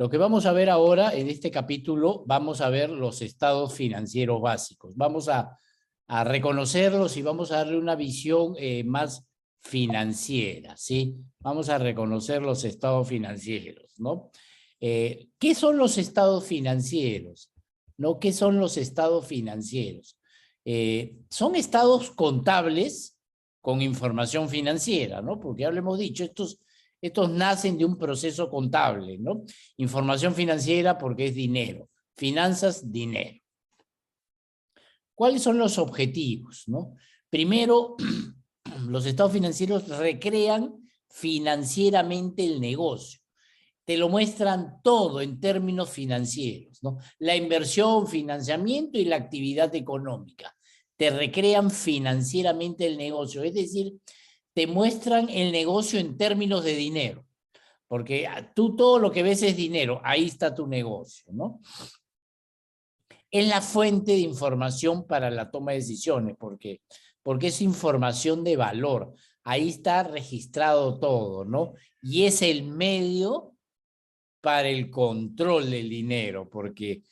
Lo que vamos a ver ahora en este capítulo, vamos a ver los estados financieros básicos. Vamos a reconocerlos y vamos a darle una visión más financiera, ¿sí? Vamos a reconocer los estados financieros, ¿no? ¿Qué son los estados financieros? ¿No? ¿Qué son los estados financieros? Son estados contables con información financiera, ¿no? Porque ya lo hemos dicho, estos nacen de un proceso contable, ¿no? Información financiera porque es dinero, finanzas, dinero. ¿Cuáles son los objetivos, no? Primero, los estados financieros recrean financieramente el negocio. Te lo muestran todo en términos financieros, ¿no? La inversión, financiamiento y la actividad económica. Te recrean financieramente el negocio, es decir, te muestran el negocio en términos de dinero, porque tú todo lo que ves es dinero, ahí está tu negocio, ¿no? Es la fuente de información para la toma de decisiones, porque es información de valor, ahí está registrado todo, ¿no? Y es el medio para el control del dinero, porque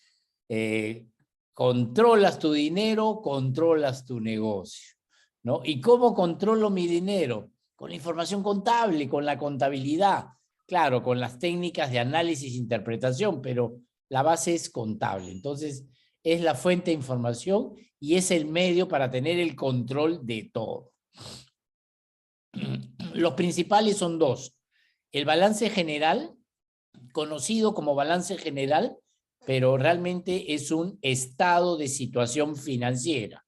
controlas tu dinero, controlas tu negocio, ¿no? ¿Y cómo controlo mi dinero? Con la información contable, con la contabilidad, claro, con las técnicas de análisis e interpretación, pero la base es contable. Entonces, es la fuente de información y es el medio para tener el control de todo. Los principales son dos. El balance general, conocido como balance general, pero realmente es un estado de situación financiera.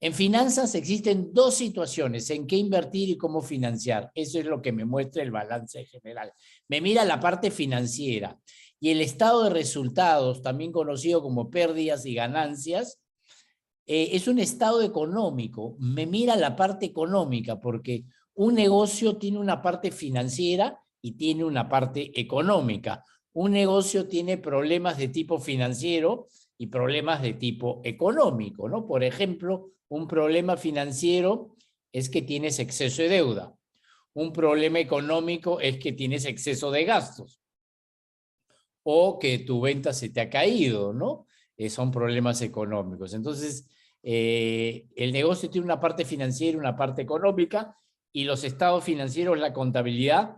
En finanzas existen dos situaciones, en qué invertir y cómo financiar. Eso es lo que me muestra el balance general. Me mira la parte financiera. Y el estado de resultados, también conocido como pérdidas y ganancias, es un estado económico. Me mira la parte económica porque un negocio tiene una parte financiera y tiene una parte económica. Un negocio tiene problemas de tipo financiero y problemas de tipo económico, ¿no? Por ejemplo, un problema financiero es que tienes exceso de deuda. Un problema económico es que tienes exceso de gastos o que tu venta se te ha caído, ¿no? Son problemas económicos. Entonces, el negocio tiene una parte financiera y una parte económica, y los estados financieros, la contabilidad,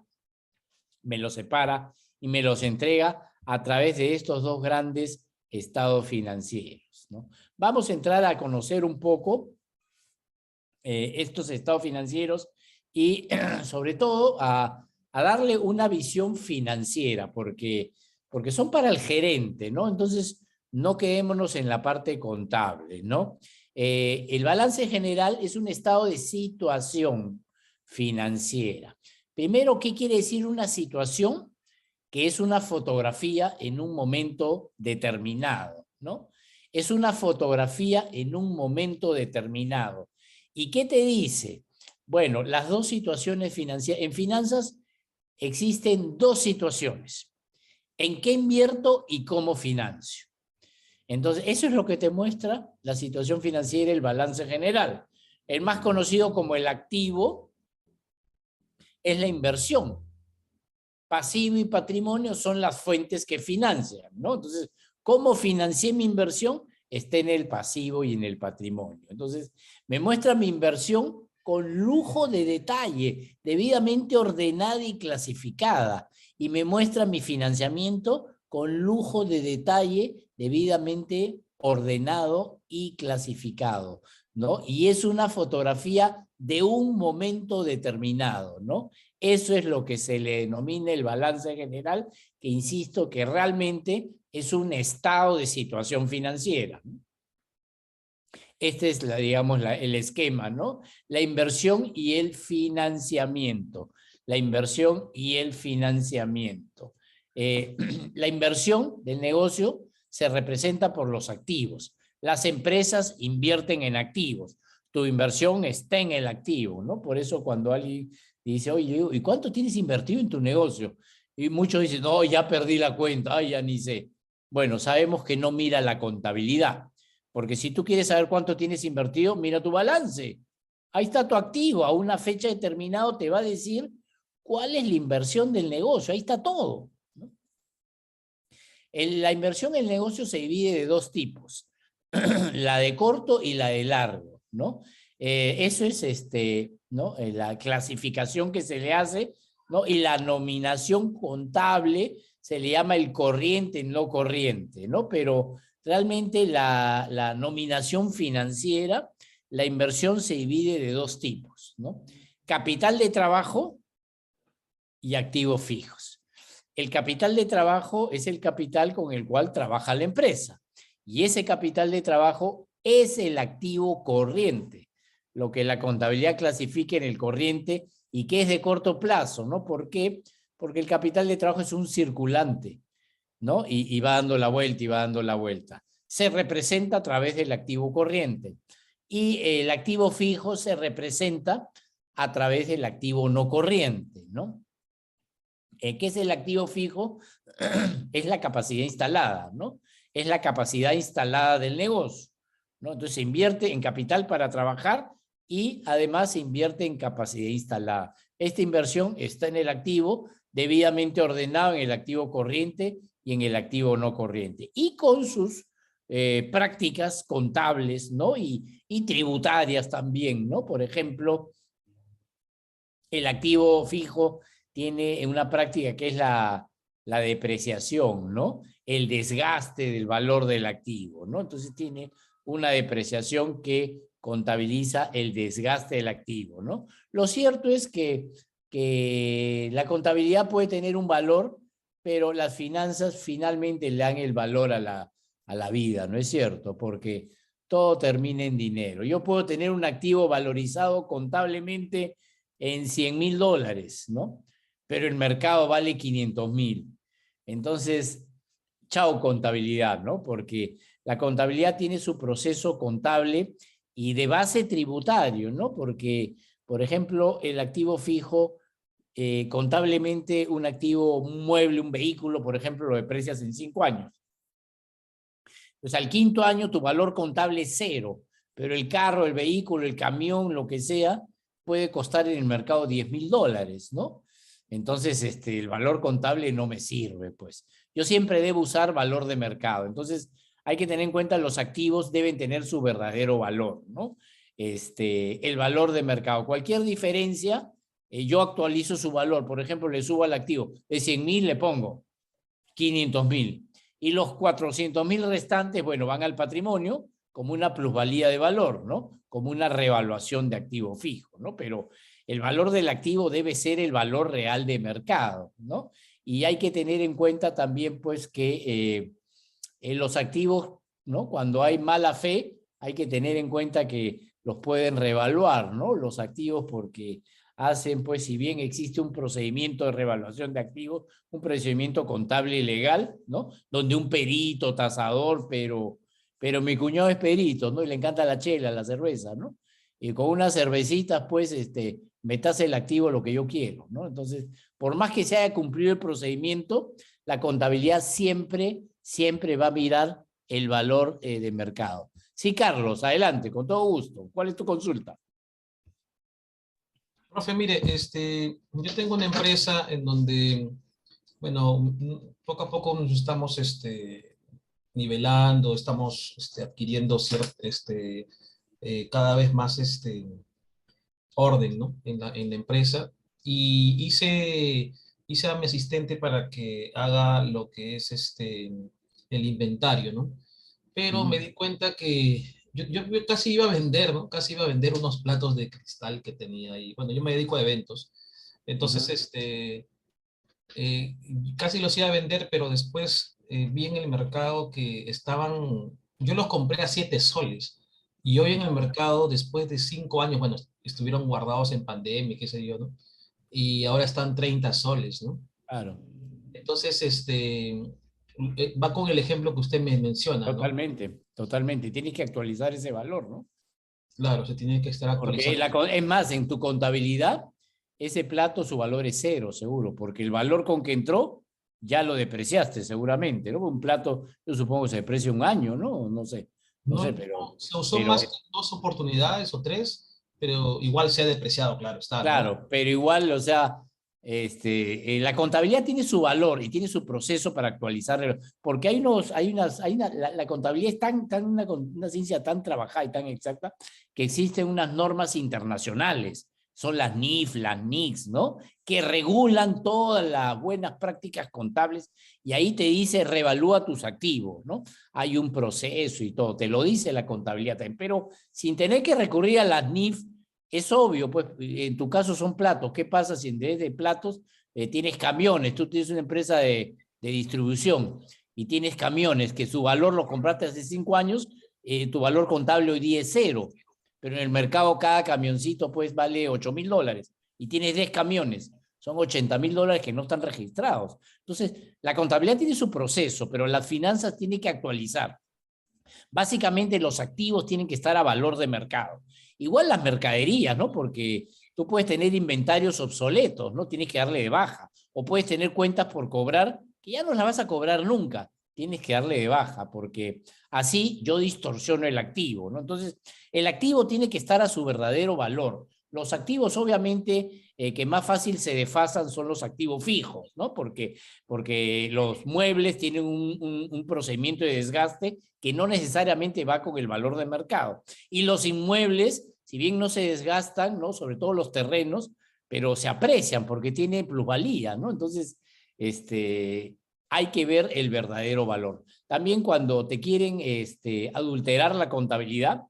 me los separa y me los entrega a través de estos dos grandes estados financieros, ¿no? Vamos a entrar a conocer un poco estos estados financieros y sobre todo a darle una visión financiera, porque son para el gerente, ¿no? Entonces, no quedémonos en la parte contable, ¿no? El balance general es un estado de situación financiera. Primero, ¿qué quiere decir una situación? Que es una fotografía en un momento determinado, ¿no? Es una fotografía en un momento determinado. ¿Y qué te dice? Bueno, las dos situaciones financieras. En finanzas existen dos situaciones. ¿En qué invierto y cómo financio? Entonces, eso es lo que te muestra la situación financiera, el balance general. El más conocido como el activo es la inversión. Pasivo y patrimonio son las fuentes que financian, ¿no? Entonces, ¿cómo financié mi inversión? Está en el pasivo y en el patrimonio. Entonces, me muestra mi inversión con lujo de detalle, debidamente ordenada y clasificada. Y me muestra mi financiamiento con lujo de detalle, debidamente ordenado y clasificado, ¿no? Y es una fotografía de un momento determinado, ¿no? Eso es lo que se le denomina el balance general, que insisto que realmente es un estado de situación financiera. Este es, digamos, el esquema, ¿no? La inversión y el financiamiento. La inversión y el financiamiento. La inversión del negocio se representa por los activos. Las empresas invierten en activos. Tu inversión está en el activo, ¿no? Por eso cuando alguien dice, oye, ¿y cuánto tienes invertido en tu negocio? Y muchos dicen, no, ya perdí la cuenta, ay, ya ni sé. Bueno, sabemos que no mira la contabilidad, porque si tú quieres saber cuánto tienes invertido, mira tu balance. Ahí está tu activo, a una fecha determinada te va a decir cuál es la inversión del negocio. Ahí está todo, ¿no? La inversión en el negocio se divide de dos tipos, la de corto y la de largo, ¿no? Eso es ¿no? La clasificación que se le hace, ¿no? Y la nominación contable se le llama el corriente, no corriente, ¿no? Pero realmente la nominación financiera, la inversión se divide de dos tipos, ¿no? Capital de trabajo y activos fijos. El capital de trabajo es el capital con el cual trabaja la empresa. Y ese capital de trabajo es el activo corriente, lo que la contabilidad clasifica en el corriente y que es de corto plazo, ¿no? ¿Por qué? Porque el capital de trabajo es un circulante, ¿no? Y va dando la vuelta y va dando la vuelta. Se representa a través del activo corriente. Y el activo fijo se representa a través del activo no corriente, ¿no? ¿Qué es el activo fijo? Es la capacidad instalada, ¿no? Es la capacidad instalada del negocio, ¿no? Entonces se invierte en capital para trabajar y además se invierte en capacidad instalada. Esta inversión está en el activo debidamente ordenado en el activo corriente y en el activo no corriente. Y con sus prácticas contables, ¿no? Y tributarias también, ¿no? Por ejemplo, el activo fijo tiene una práctica que es la depreciación, ¿no? El desgaste del valor del activo, ¿no? Entonces tiene una depreciación que contabiliza el desgaste del activo, ¿no? Lo cierto es que la contabilidad puede tener un valor, pero las finanzas finalmente le dan el valor a la vida, ¿no es cierto? Porque todo termina en dinero. Yo puedo tener un activo valorizado contablemente en $100,000, ¿no? Pero el mercado vale 500,000. Entonces, chao contabilidad, ¿no? Porque la contabilidad tiene su proceso contable y de base tributario, ¿no? Porque, por ejemplo, el activo fijo, contablemente un activo, un mueble, un vehículo, por ejemplo, lo deprecias en 5 años. Entonces, al quinto año tu valor contable es cero, pero el carro, el vehículo, el camión, lo que sea, puede costar en el mercado $10,000, ¿no? Entonces, el valor contable no me sirve, pues. Yo siempre debo usar valor de mercado. Entonces, hay que tener en cuenta los activos deben tener su verdadero valor, ¿no? El valor de mercado. Cualquier diferencia, yo actualizo su valor. Por ejemplo, le subo al activo de 100,000, le pongo 500,000. Y los 400,000 restantes, bueno, van al patrimonio como una plusvalía de valor, ¿no? Como una revaluación de activo fijo, ¿no? Pero el valor del activo debe ser el valor real de mercado, ¿no? Y hay que tener en cuenta también, pues, que en los activos, ¿no? Cuando hay mala fe, hay que tener en cuenta que los pueden revaluar, ¿no? Los activos, porque hacen, pues, si bien existe un procedimiento de revaluación de activos, un procedimiento contable y legal, ¿no? Donde un perito, tasador, pero mi cuñado es perito, ¿no? Y le encanta la chela, la cerveza, ¿no? Y con unas cervecitas, pues, me tasa el activo lo que yo quiero, ¿no? Entonces, por más que se haya cumplido el procedimiento, la contabilidad siempre va a mirar el valor de mercado. Sí, Carlos, adelante, con todo gusto. ¿Cuál es tu consulta? Profe, mire, yo tengo una empresa en donde, bueno, poco a poco nos estamos nivelando, estamos adquiriendo cada vez más orden, ¿no? En la empresa. Y hice a mi asistente para que haga lo que es el inventario, ¿no? Pero me di cuenta que yo casi iba a vender, ¿no? Casi iba a vender unos platos de cristal que tenía ahí. Bueno, yo me dedico a eventos. Entonces, eh, casi los iba a vender, pero después vi en el mercado que estaban, yo los compré a 7 soles. Y hoy en el mercado, después de 5 años, bueno, estuvieron guardados en pandemia, qué sé yo, ¿no? Y ahora están 30 soles, ¿no? Claro, Entonces, va con el ejemplo que usted me menciona, ¿no? totalmente, totalmente. Tienes que actualizar ese valor, ¿no? Claro, se tiene que estar Porque actualizando. es más, en tu contabilidad, ese plato su valor es cero, seguro, porque el valor con que entró ya lo depreciaste seguramente, ¿no? Un plato, yo supongo que se deprecia un año, ¿no? No sé, No, se usó pero más que 2 oportunidades o 3, pero igual se ha depreciado, claro, está, ¿no? claro, pero igual, o sea, La contabilidad tiene su valor y tiene su proceso para actualizar, porque la contabilidad es una ciencia tan trabajada y tan exacta que existen unas normas internacionales, son las NIF, las NICS, ¿no? Que regulan todas las buenas prácticas contables y ahí te dice revalúa tus activos, ¿no? Hay un proceso y todo, te lo dice la contabilidad también, pero sin tener que recurrir a las NIF. Es obvio, pues en tu caso son platos. ¿Qué pasa si en vez de platos tienes camiones? Tú tienes una empresa de distribución y tienes camiones que su valor lo compraste hace 5 años, tu valor contable hoy día es 0, pero en el mercado cada camioncito pues vale $8,000 y tienes 10 camiones, son $80,000 que no están registrados. Entonces, la contabilidad tiene su proceso, pero las finanzas tienen que actualizar. Básicamente los activos tienen que estar a valor de mercado. Igual las mercaderías, ¿no? Porque tú puedes tener inventarios obsoletos, ¿no? Tienes que darle de baja. O puedes tener cuentas por cobrar que ya no las vas a cobrar nunca. Tienes que darle de baja porque así yo distorsiono el activo, ¿no? Entonces, el activo tiene que estar a su verdadero valor. Los activos, obviamente, que más fácil se desfasan son los activos fijos, ¿no? Porque los muebles tienen un procedimiento de desgaste que no necesariamente va con el valor de mercado. Y los inmuebles, si bien no se desgastan, ¿no? Sobre todo los terrenos, pero se aprecian porque tienen plusvalía, ¿no? Entonces, hay que ver el verdadero valor. También cuando te quieren adulterar la contabilidad,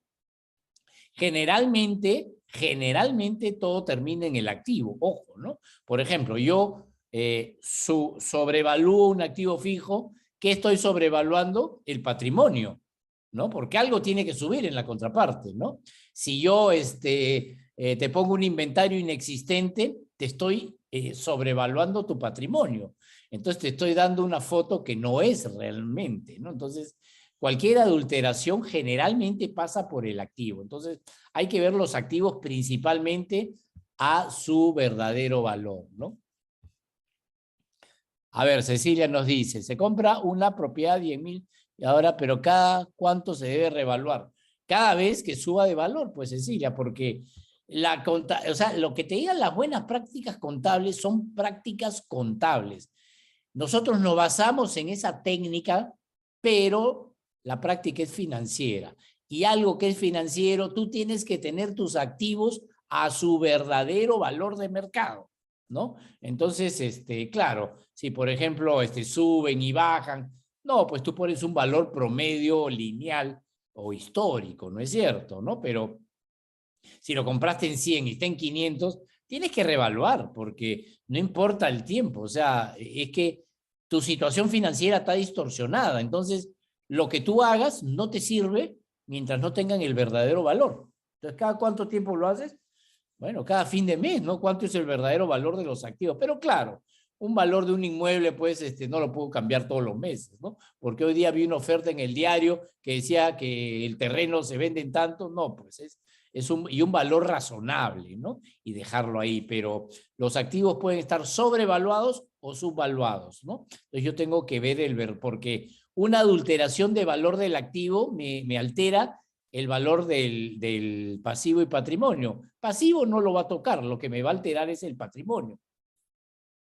generalmente todo termina en el activo, ojo, ¿no? Por ejemplo, yo sobrevalúo un activo fijo. ¿Qué estoy sobrevaluando? El patrimonio, ¿no? Porque algo tiene que subir en la contraparte, ¿no? Si yo te pongo un inventario inexistente, te estoy sobrevaluando tu patrimonio. Entonces te estoy dando una foto que no es realmente, ¿no? Entonces, cualquier adulteración generalmente pasa por el activo. Entonces, hay que ver los activos principalmente a su verdadero valor, ¿no? A ver, Cecilia nos dice, se compra una propiedad 10,000 y ahora, pero ¿cada cuánto se debe revaluar? Cada vez que suba de valor, pues Cecilia, porque o sea, lo que te digan las buenas prácticas contables son prácticas contables. Nosotros nos basamos en esa técnica, pero la práctica es financiera. Y algo que es financiero, tú tienes que tener tus activos a su verdadero valor de mercado, ¿no? Entonces, claro, si por ejemplo suben y bajan, no, pues tú pones un valor promedio lineal o histórico, ¿no es cierto? ¿No? Pero si lo compraste en 100 y está en 500, tienes que revaluar porque no importa el tiempo, o sea, es que tu situación financiera está distorsionada, entonces lo que tú hagas no te sirve mientras no tengan el verdadero valor. Entonces, ¿cada cuánto tiempo lo haces? Bueno, cada fin de mes, ¿no? ¿Cuánto es el verdadero valor de los activos? Pero claro, un valor de un inmueble, pues, no lo puedo cambiar todos los meses, ¿no? Porque hoy día vi una oferta en el diario que decía que el terreno se vende en tanto, no, pues y un valor razonable, ¿no? Y dejarlo ahí, pero los activos pueden estar sobrevaluados o subvaluados, ¿no? Entonces yo tengo que ver porque una adulteración de valor del activo me altera el valor del pasivo y patrimonio. Pasivo no lo va a tocar, lo que me va a alterar es el patrimonio.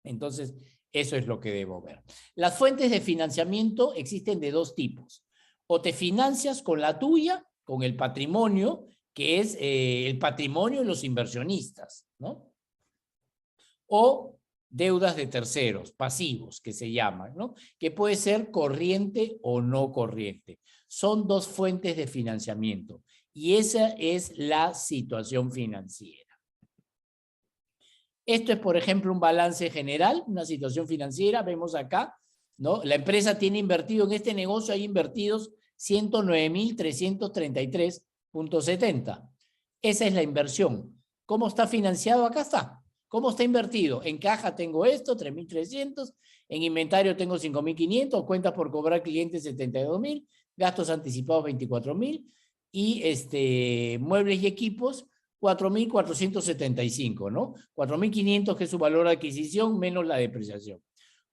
Entonces, eso es lo que debo ver. Las fuentes de financiamiento existen de dos tipos. O te financias con la tuya, con el patrimonio, que es el patrimonio de los inversionistas, ¿no? O deudas de terceros, pasivos, que se llaman, ¿no? Que puede ser corriente o no corriente. Son dos fuentes de financiamiento y esa es la situación financiera. Esto es, por ejemplo, un balance general, una situación financiera, vemos acá, ¿no? La empresa tiene invertido en este negocio, hay invertidos 109,333.70. Esa es la inversión. ¿Cómo está financiado? Acá está. ¿Cómo está invertido? En caja tengo esto, 3,300. En inventario tengo 5,500. Cuentas por cobrar clientes, 72,000. Gastos anticipados, 24,000. Y muebles y equipos, 4,475, ¿no? 4,500 que es su valor de adquisición menos la depreciación.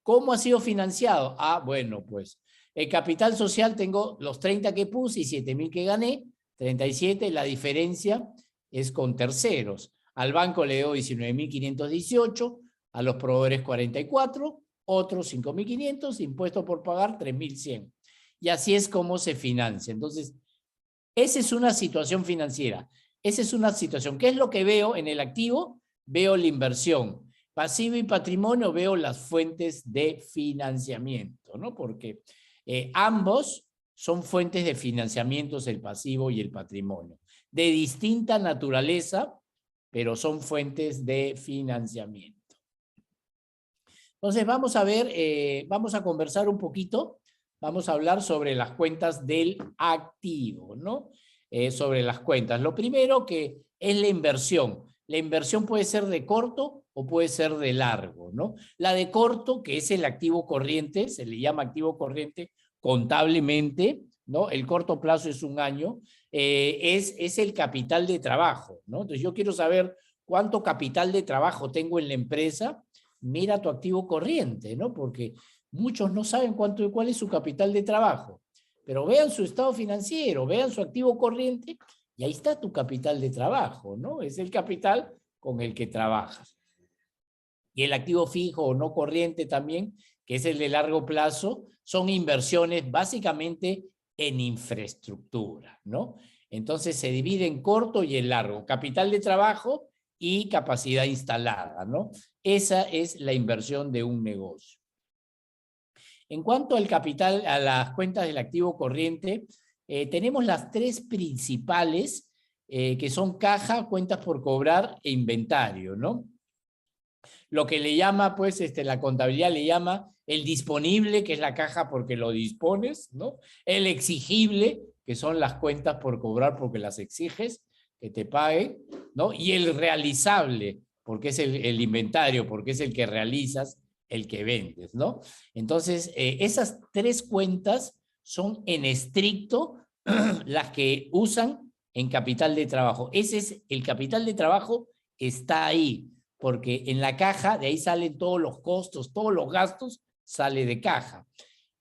¿Cómo ha sido financiado? Ah, bueno, pues el capital social tengo los 30 que puse y 7,000 que gané, 37, la diferencia es con terceros. Al banco le doy 19,518, a los proveedores 44, otros 5.500, impuesto por pagar 3.100. Y así es como se financia. Entonces, esa es una situación financiera. Esa es una situación. ¿Qué es lo que veo en el activo? Veo la inversión. Pasivo y patrimonio, veo las fuentes de financiamiento, ¿no? Porque ambos son fuentes de financiamientos, el pasivo y el patrimonio. De distinta naturaleza, pero son fuentes de financiamiento. Entonces vamos a ver, vamos a conversar un poquito, vamos a hablar sobre las cuentas del activo, ¿no? Sobre las cuentas. Lo primero que es la inversión. La inversión puede ser de corto o puede ser de largo, ¿no? La de corto, que es el activo corriente, se le llama activo corriente contablemente, ¿no? El corto plazo es un año, es el capital de trabajo, ¿no? Entonces yo quiero saber cuánto capital de trabajo tengo en la empresa. Mira tu activo corriente, ¿no? Porque muchos no saben cuál es su capital de trabajo. Pero vean su estado financiero, vean su activo corriente y ahí está tu capital de trabajo, ¿no? Es el capital con el que trabajas. Y el activo fijo o no corriente también, que es el de largo plazo, son inversiones básicamente en infraestructura, ¿no? Entonces se divide en corto y en largo. Capital de trabajo y capacidad instalada, ¿no? Esa es la inversión de un negocio. En cuanto al capital, a las cuentas del activo corriente, tenemos las tres principales, que son caja, cuentas por cobrar e inventario, ¿no? Lo que le llama, pues, la contabilidad le llama el disponible, que es la caja porque lo dispones, ¿no? El exigible, que son las cuentas por cobrar porque las exiges, que te paguen, ¿no? Y el realizable, porque es el inventario, porque es el que realizas, el que vendes, ¿no? Entonces, esas tres cuentas son en estricto las que usan en capital de trabajo. Ese es el capital de trabajo, está ahí, porque en la caja de ahí salen todos los costos, todos los gastos, sale de caja.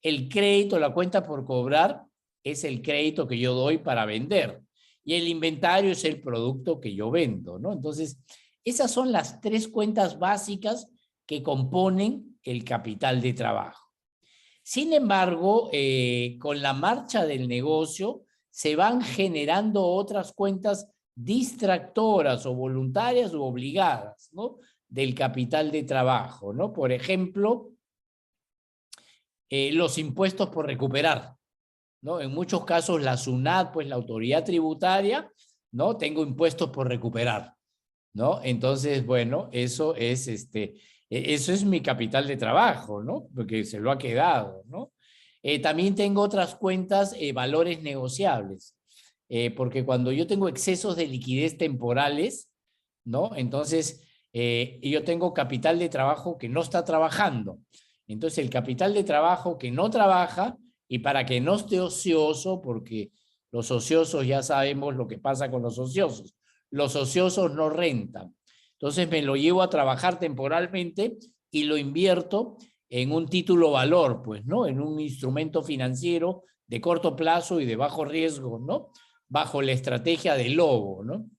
El crédito, la cuenta por cobrar, es el crédito que yo doy para vender. Y el inventario es el producto que yo vendo, ¿no? Entonces, esas son las tres cuentas básicas que componen el capital de trabajo. Sin embargo, con la marcha del negocio, se van generando otras cuentas distractoras o voluntarias o obligadas, ¿no? Del capital de trabajo, ¿no? Por ejemplo, los impuestos por recuperar, ¿no? En muchos casos la SUNAT, pues la autoridad tributaria, ¿no? Tengo impuestos por recuperar, ¿no? Entonces, bueno, eso es mi capital de trabajo, ¿no? Porque se lo ha quedado, ¿no? También tengo otras cuentas, valores negociables, porque cuando yo tengo excesos de liquidez temporales, ¿no? Entonces, yo tengo capital de trabajo que no está trabajando. Entonces, el capital de trabajo que no trabaja, y para que no esté ocioso, porque los ociosos ya sabemos lo que pasa con los ociosos. Los ociosos no rentan. Entonces me lo llevo a trabajar temporalmente y lo invierto en un título valor, pues, ¿no? En un instrumento financiero de corto plazo y de bajo riesgo, ¿no? Bajo la estrategia del lobo, ¿no?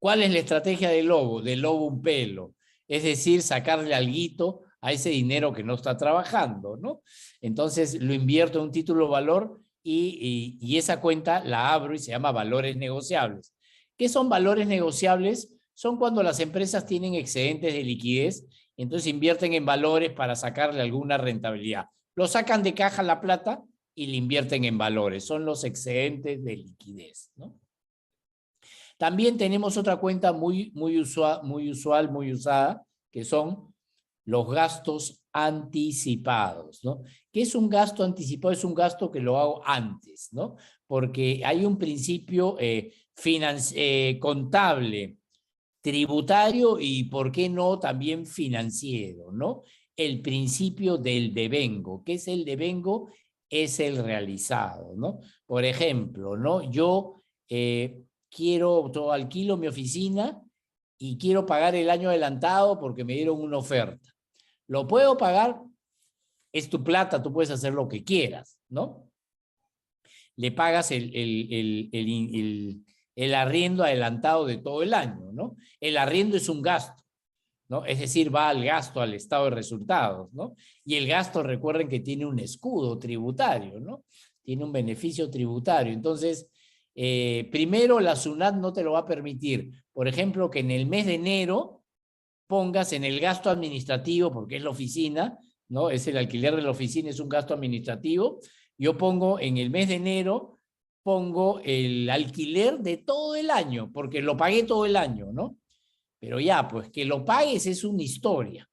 ¿Cuál es la estrategia del lobo? Del lobo un pelo. Es decir, sacarle alguito a ese dinero que no está trabajando, ¿no? Entonces lo invierto en un título valor y esa cuenta la abro y se llama valores negociables. ¿Qué son valores negociables? Son cuando las empresas tienen excedentes de liquidez, entonces invierten en valores para sacarle alguna rentabilidad. Lo sacan de caja la plata y le invierten en valores. Son los excedentes de liquidez, ¿no? También tenemos otra cuenta muy usada, que son los gastos anticipados, ¿no? ¿Qué es un gasto anticipado? Es un gasto que lo hago antes, ¿no? Porque hay un principio contable, tributario y, ¿por qué no?, también financiero, ¿no? El principio del devengo. ¿Qué es el devengo? Es el realizado, ¿no? Por ejemplo, ¿no? Yo alquilo mi oficina y quiero pagar el año adelantado porque me dieron una oferta. ¿Lo puedo pagar? Es tu plata, tú puedes hacer lo que quieras, ¿no? Le pagas el arriendo adelantado de todo el año, ¿no? El arriendo es un gasto. ¿no? Es decir, va al gasto, al estado de resultados, ¿no? Y el gasto, recuerden que tiene un escudo tributario, ¿no? Tiene un beneficio tributario. Entonces, primero la SUNAT no te lo va a permitir. Por ejemplo, que en el mes de enero pongas en el gasto administrativo, porque es la oficina, ¿no? Es el alquiler de la oficina, es un gasto administrativo. Yo pongo en el mes de enero, pongo el alquiler de todo el año, porque lo pagué todo el año, ¿no? Pero ya, pues que lo pagues es una historia,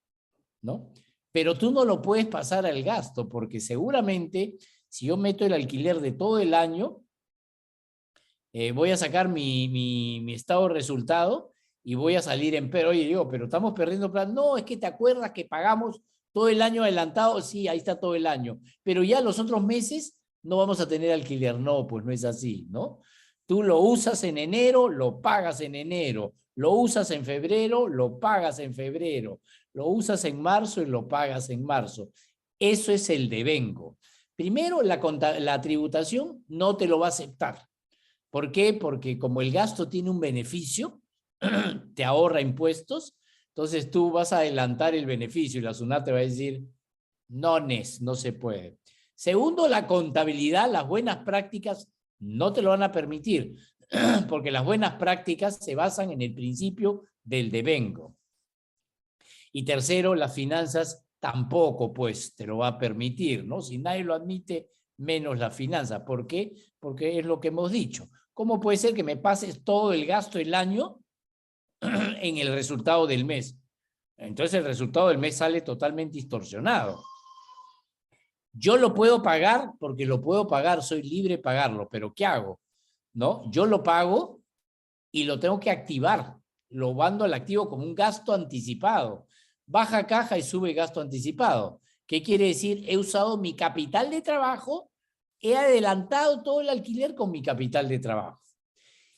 ¿no? Pero tú no lo puedes pasar al gasto, porque seguramente si yo meto el alquiler de todo el año, voy a sacar mi estado de resultado y voy a salir en pero. Oye, digo, pero estamos perdiendo plata. No, es que te acuerdas que pagamos todo el año adelantado. Sí, ahí está todo el año. Pero ya los otros meses no vamos a tener alquiler. No, pues no es así, ¿no? Tú lo usas en enero, lo pagas en enero. Lo usas en febrero, lo pagas en febrero. Lo usas en marzo y lo pagas en marzo. Eso es el devengo. Primero, la tributación no te lo va a aceptar. ¿Por qué? Porque como el gasto tiene un beneficio, te ahorra impuestos, entonces tú vas a adelantar el beneficio y la SUNAT te va a decir, no, no se puede. Segundo, la contabilidad, las buenas prácticas no te lo van a permitir, porque las buenas prácticas se basan en el principio del devengo. Y tercero, las finanzas tampoco, pues, te lo va a permitir, ¿no? Si nadie lo admite, menos la finanza. ¿Por qué? Porque es lo que hemos dicho. ¿Cómo puede ser que me pases todo el gasto del año en el resultado del mes? Entonces el resultado del mes sale totalmente distorsionado. Yo lo puedo pagar porque lo puedo pagar, soy libre de pagarlo, pero ¿qué hago? ¿No? Yo lo pago y lo tengo que activar. Lo mando al activo como un gasto anticipado. Baja caja y sube gasto anticipado. ¿Qué quiere decir? He usado mi capital de trabajo, he adelantado todo el alquiler con mi capital de trabajo.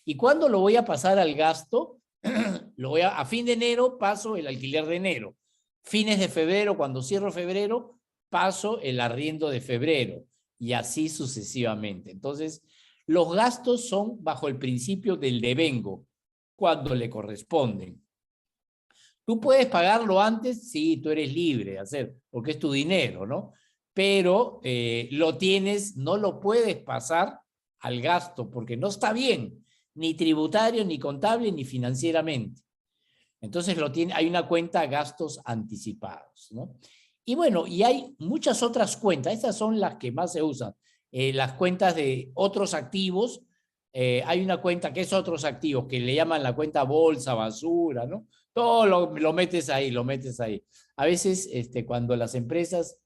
¿Y cuándo lo voy a pasar al gasto? A fin de enero paso el alquiler de enero. Fines de febrero, cuando cierro febrero, paso el arriendo de febrero. Y así sucesivamente. Entonces, los gastos son bajo el principio del devengo, cuando le corresponden. ¿Tú puedes pagarlo antes? Sí, tú eres libre de hacer, porque es tu dinero, ¿no? Pero lo tienes, no lo puedes pasar al gasto, porque no está bien, ni tributario, ni contable, ni financieramente. Entonces hay una cuenta gastos anticipados, ¿no? Y bueno, y hay muchas otras cuentas, estas son las que más se usan, las cuentas de otros activos. Hay una cuenta que es otros activos, que le llaman la cuenta bolsa, basura, ¿no? Todo lo metes ahí, lo metes ahí. A veces, cuando las empresas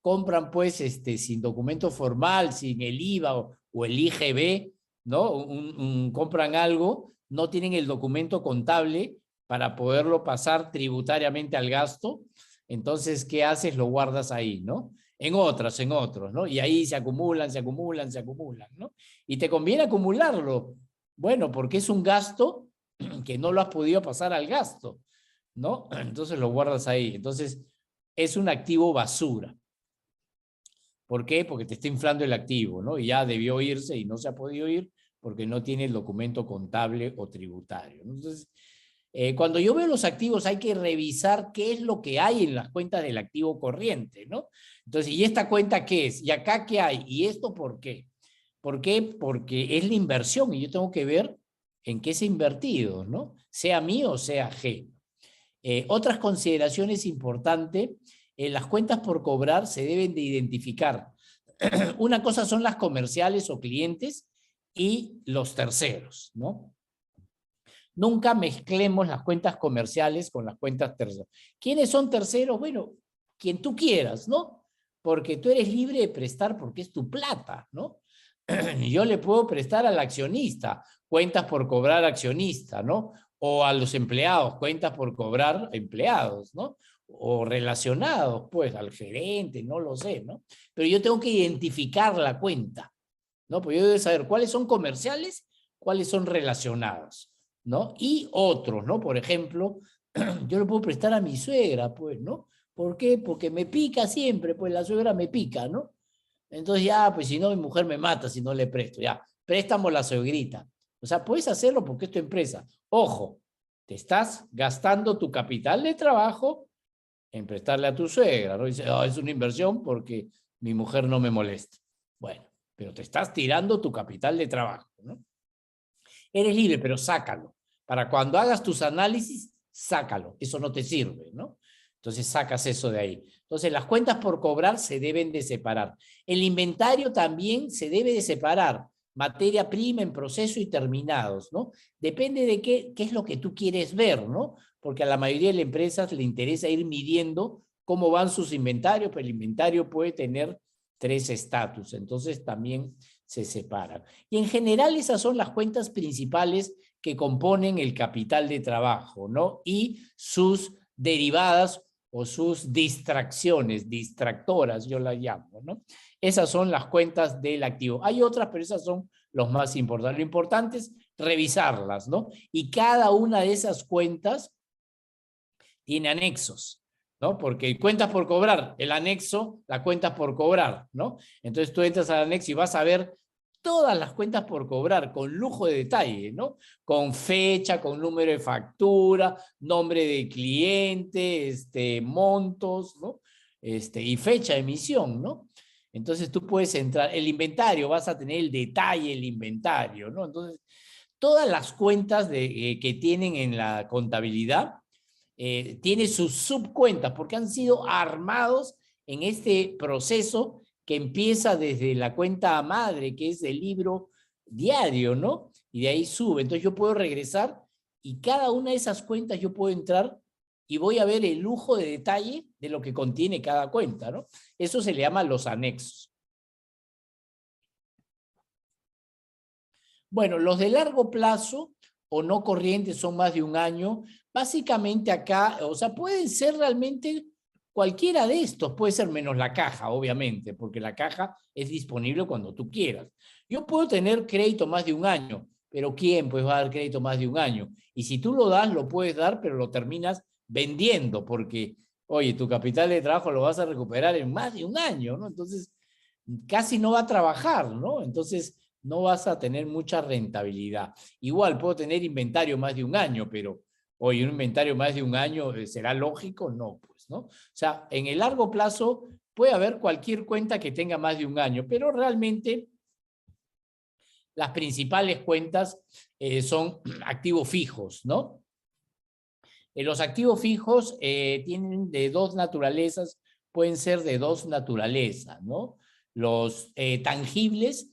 compran, pues, sin documento formal, sin el IVA o el IGB, ¿no? Compran algo, no tienen el documento contable para poderlo pasar tributariamente al gasto. Entonces, ¿qué haces? Lo guardas ahí, ¿no? En otros, ¿no? Y ahí se acumulan, ¿no? Y te conviene acumularlo. Bueno, porque es un gasto que no lo has podido pasar al gasto, ¿no? Entonces lo guardas ahí. Entonces, es un activo basura. ¿Por qué? Porque te está inflando el activo, ¿no? Y ya debió irse y no se ha podido ir porque no tiene el documento contable o tributario. Entonces, cuando yo veo los activos hay que revisar qué es lo que hay en las cuentas del activo corriente, ¿no? Entonces, ¿y esta cuenta qué es? ¿Y acá qué hay? ¿Y esto por qué? ¿Por qué? Porque es la inversión y yo tengo que ver en qué se ha invertido, ¿no? Sea mío o sea ajeno. Otras consideraciones importantes, las cuentas por cobrar se deben de identificar. Una cosa son las comerciales o clientes y los terceros, ¿no? Nunca mezclemos las cuentas comerciales con las cuentas terceras. ¿Quiénes son terceros? Bueno, quien tú quieras, ¿no? Porque tú eres libre de prestar porque es tu plata, ¿no? Yo le puedo prestar al accionista, cuentas por cobrar accionista, ¿no? O a los empleados, cuentas por cobrar empleados, ¿no? O relacionados, pues, al gerente, no lo sé, ¿no? Pero yo tengo que identificar la cuenta, ¿no? Pues yo debo saber cuáles son comerciales, cuáles son relacionados, ¿no? Y otros, ¿no? Por ejemplo, yo le puedo prestar a mi suegra, pues, ¿no? ¿Por qué? Porque me pica siempre, pues la suegra me pica, ¿no? Entonces ya, pues si no, mi mujer me mata si no le presto, ya, préstamo la suegrita. O sea, puedes hacerlo porque es tu empresa. Ojo, Te estás gastando tu capital de trabajo en prestarle a tu suegra, ¿no? Dice, oh, es una inversión porque mi mujer no me molesta. Bueno, pero te estás tirando tu capital de trabajo, ¿no? Eres libre, pero sácalo. Para cuando hagas tus análisis, sácalo. Eso no te sirve, ¿no? Entonces sacas eso de ahí. Entonces las cuentas por cobrar se deben de separar. El inventario también se debe de separar. Materia prima en proceso y terminados, ¿no? Depende de qué es lo que tú quieres ver, ¿no? Porque a la mayoría de las empresas le interesa ir midiendo cómo van sus inventarios, pero el inventario puede tener 3 estatus, entonces también se separan. Y en general esas son las cuentas principales que componen el capital de trabajo, ¿no? Y sus derivadas o sus distracciones, distractoras, yo las llamo, ¿no? Esas son las cuentas del activo. Hay otras, pero esas son los más importantes. Lo importante es revisarlas, ¿no? Y cada una de esas cuentas tiene anexos, ¿no? Porque cuentas por cobrar, el anexo, la cuenta por cobrar, ¿no? Entonces tú entras al anexo y vas a ver todas las cuentas por cobrar con lujo de detalle, ¿no? Con fecha, con número de factura, nombre de cliente, montos, ¿no? Y fecha de emisión, ¿no? Entonces tú puedes entrar, el inventario, vas a tener el detalle del inventario, ¿no? Entonces, todas las cuentas que tienen en la contabilidad tiene sus subcuentas porque han sido armados en este proceso que empieza desde la cuenta madre, que es el libro diario, ¿no? Y de ahí sube. Entonces yo puedo regresar y cada una de esas cuentas yo puedo entrar y voy a ver el lujo de detalle de lo que contiene cada cuenta, ¿no? Eso se le llama los anexos. Bueno, los de largo plazo o no corrientes son más de un año. Básicamente acá, o sea, pueden ser realmente cualquiera de estos, puede ser menos la caja, obviamente, porque la caja es disponible cuando tú quieras. Yo puedo tener crédito más de un año, pero ¿quién pues va a dar crédito más de un año? Y si tú lo das, lo puedes dar, pero lo terminas vendiendo, porque, oye, tu capital de trabajo lo vas a recuperar en más de un año, ¿no? Entonces, casi no va a trabajar, ¿no? Entonces, no vas a tener mucha rentabilidad. Igual puedo tener inventario más de un año, pero oye, un inventario más de un año, ¿será lógico? No, pues, ¿no? O sea, en el largo plazo puede haber cualquier cuenta que tenga más de un año, pero realmente las principales cuentas son activos fijos, ¿no? Los activos fijos tienen de dos naturalezas, pueden ser de dos naturalezas, ¿no? Los tangibles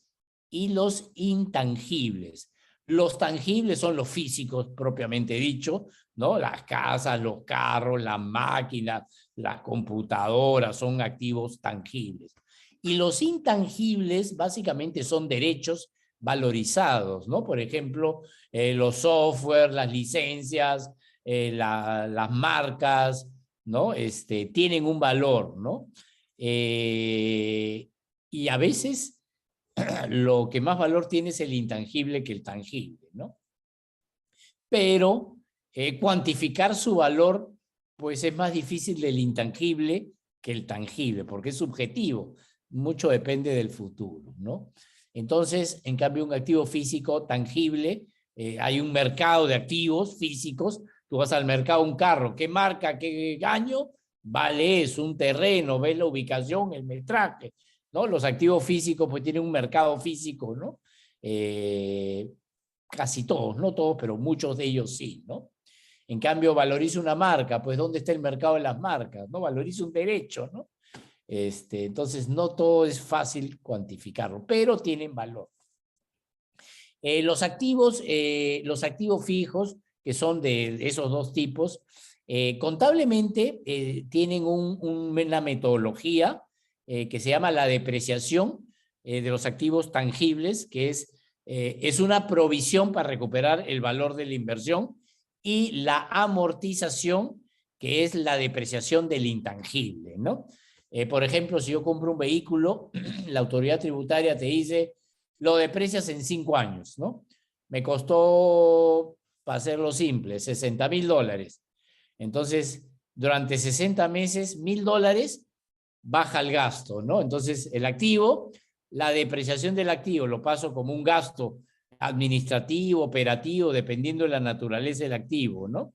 y los intangibles. Los tangibles son los físicos propiamente dicho, ¿no? Las casas, los carros, las máquinas, las computadoras son activos tangibles. Y los intangibles básicamente son derechos valorizados, ¿no? Por ejemplo, los software, las licencias, las marcas, ¿no? Tienen un valor, ¿no? Y a veces lo que más valor tiene es el intangible que el tangible, ¿no? Pero cuantificar su valor, pues es más difícil del intangible que el tangible, porque es subjetivo, mucho depende del futuro, ¿no? Entonces, en cambio, un activo físico tangible, hay un mercado de activos físicos, tú vas al mercado, un carro, ¿qué marca, qué año? Vale eso, un terreno, ves la ubicación, el metraje, ¿no? Los activos físicos pues tienen un mercado físico, ¿no? Casi todos, no todos, pero muchos de ellos sí, ¿no? En cambio, valoriza una marca, pues ¿dónde está el mercado de las marcas? ¿No? Valoriza un derecho, ¿no? Entonces, no todo es fácil cuantificarlo, pero tienen valor. Los activos fijos, que son de esos dos tipos, contablemente tienen una metodología que se llama la depreciación de los activos tangibles, que es una provisión para recuperar el valor de la inversión, y la amortización, que es la depreciación del intangible, ¿no? Por ejemplo, si yo compro un vehículo, la autoridad tributaria te dice, lo deprecias en 5 años, ¿no? Me costó, para hacerlo simple, $60,000. Entonces, durante 60 meses, $1,000 baja el gasto, ¿no? Entonces, el activo, la depreciación del activo lo paso como un gasto administrativo, operativo, dependiendo de la naturaleza del activo, ¿no?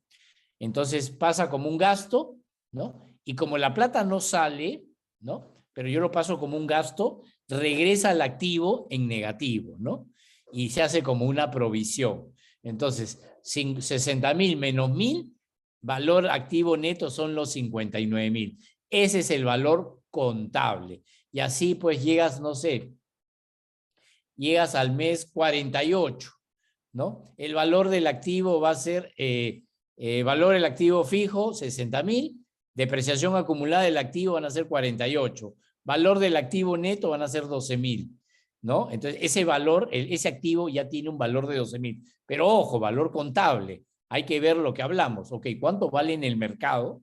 Entonces pasa como un gasto, ¿no? Y como la plata no sale, ¿no? Pero yo lo paso como un gasto, regresa al activo en negativo, ¿no? Y se hace como una provisión. Entonces, 60.000 menos 1.000, valor activo neto son los 59.000. Ese es el valor contable. Y así pues llegas, no sé, llegas al mes 48, ¿no? El valor del activo va a ser, valor del activo fijo, 60.000, depreciación acumulada del activo van a ser 48, valor del activo neto van a ser 12.000, ¿no? Entonces, ese valor, ese activo ya tiene un valor de 12.000, pero ojo, valor contable, hay que ver lo que hablamos, ok, ¿cuánto vale en el mercado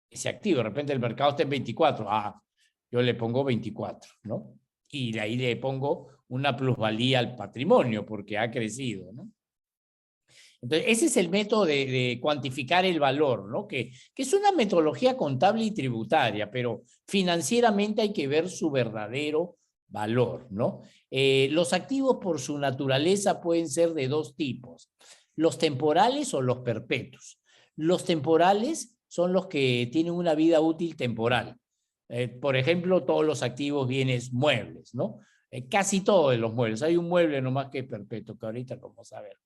ese activo? De repente el mercado está en 24, yo le pongo 24, ¿no? Y de ahí le pongo una plusvalía al patrimonio porque ha crecido, ¿no? Entonces, ese es el método de cuantificar el valor, ¿no? Que es una metodología contable y tributaria, pero financieramente hay que ver su verdadero valor, ¿no? Los activos por su naturaleza pueden ser de dos tipos, los temporales o los perpetuos. Los temporales son los que tienen una vida útil temporal. Por ejemplo, todos los activos bienes muebles, ¿no? Casi todos de los muebles. Hay un mueble nomás que es perpetuo, que ahorita vamos a ver.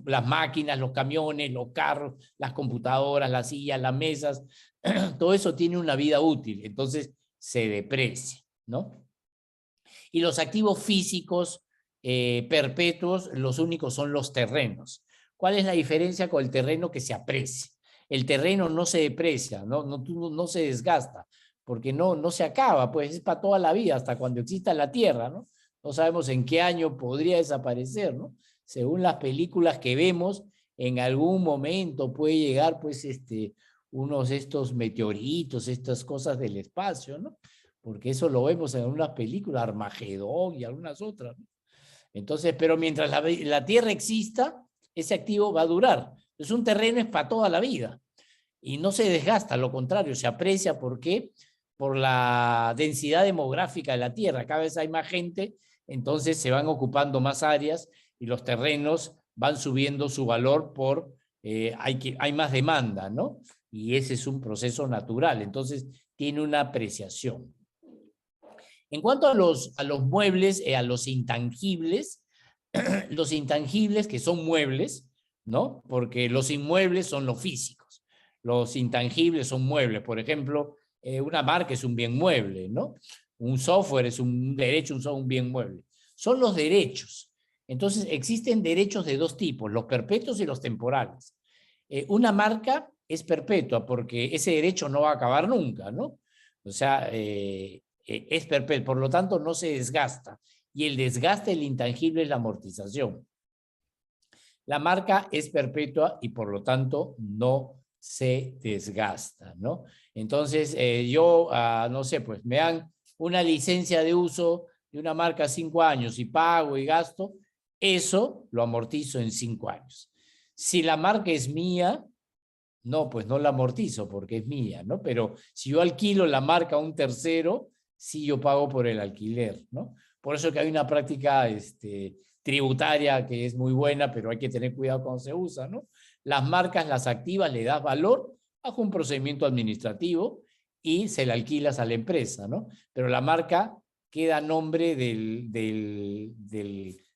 Las máquinas, los camiones, los carros, las computadoras, las sillas, las mesas, todo eso tiene una vida útil, entonces se deprecia, ¿no? Y los activos físicos perpetuos, los únicos son los terrenos. ¿Cuál es la diferencia con el terreno que se aprecia? El terreno no se deprecia, no se desgasta, porque no se acaba, pues es para toda la vida, hasta cuando exista la tierra, ¿no? No sabemos en qué año podría desaparecer, ¿no? Según las películas que vemos, en algún momento puede llegar, pues, unos estos meteoritos, estas cosas del espacio, ¿no? Porque eso lo vemos en algunas películas, Armagedón y algunas otras, ¿no? Entonces, pero mientras la Tierra exista, ese activo va a durar. Entonces, un terreno es para toda la vida y no se desgasta, al contrario, se aprecia. ¿Por qué? Por la densidad demográfica de la Tierra. Cada vez hay más gente, entonces se van ocupando más áreas y los terrenos van subiendo su valor por, hay más demanda, ¿no? Y ese es un proceso natural, entonces tiene una apreciación. En cuanto a los muebles, a los intangibles, los intangibles que son muebles, ¿no? Porque los inmuebles son los físicos, los intangibles son muebles. Por ejemplo, una marca es un bien mueble, ¿no? Un software es un derecho, un bien mueble. Son los derechos. Entonces, existen derechos de dos tipos, los perpetuos y los temporales. Una marca es perpetua porque ese derecho no va a acabar nunca, ¿no? O sea, es perpetuo, por lo tanto no se desgasta. Y el desgaste del intangible es la amortización. La marca es perpetua y por lo tanto no se desgasta, ¿no? Entonces, yo, no sé, pues me dan una licencia de uso de una marca 5 años y pago y gasto, eso lo amortizo en 5 años. Si la marca es mía, no, pues no la amortizo porque es mía, ¿no? Pero si yo alquilo la marca a un tercero, sí yo pago por el alquiler, ¿no? Por eso que hay una práctica tributaria que es muy buena, pero hay que tener cuidado cuando se usa, ¿no? Las marcas, las activas, le das valor bajo un procedimiento administrativo y se la alquilas a la empresa, ¿no? Pero la marca queda a nombre del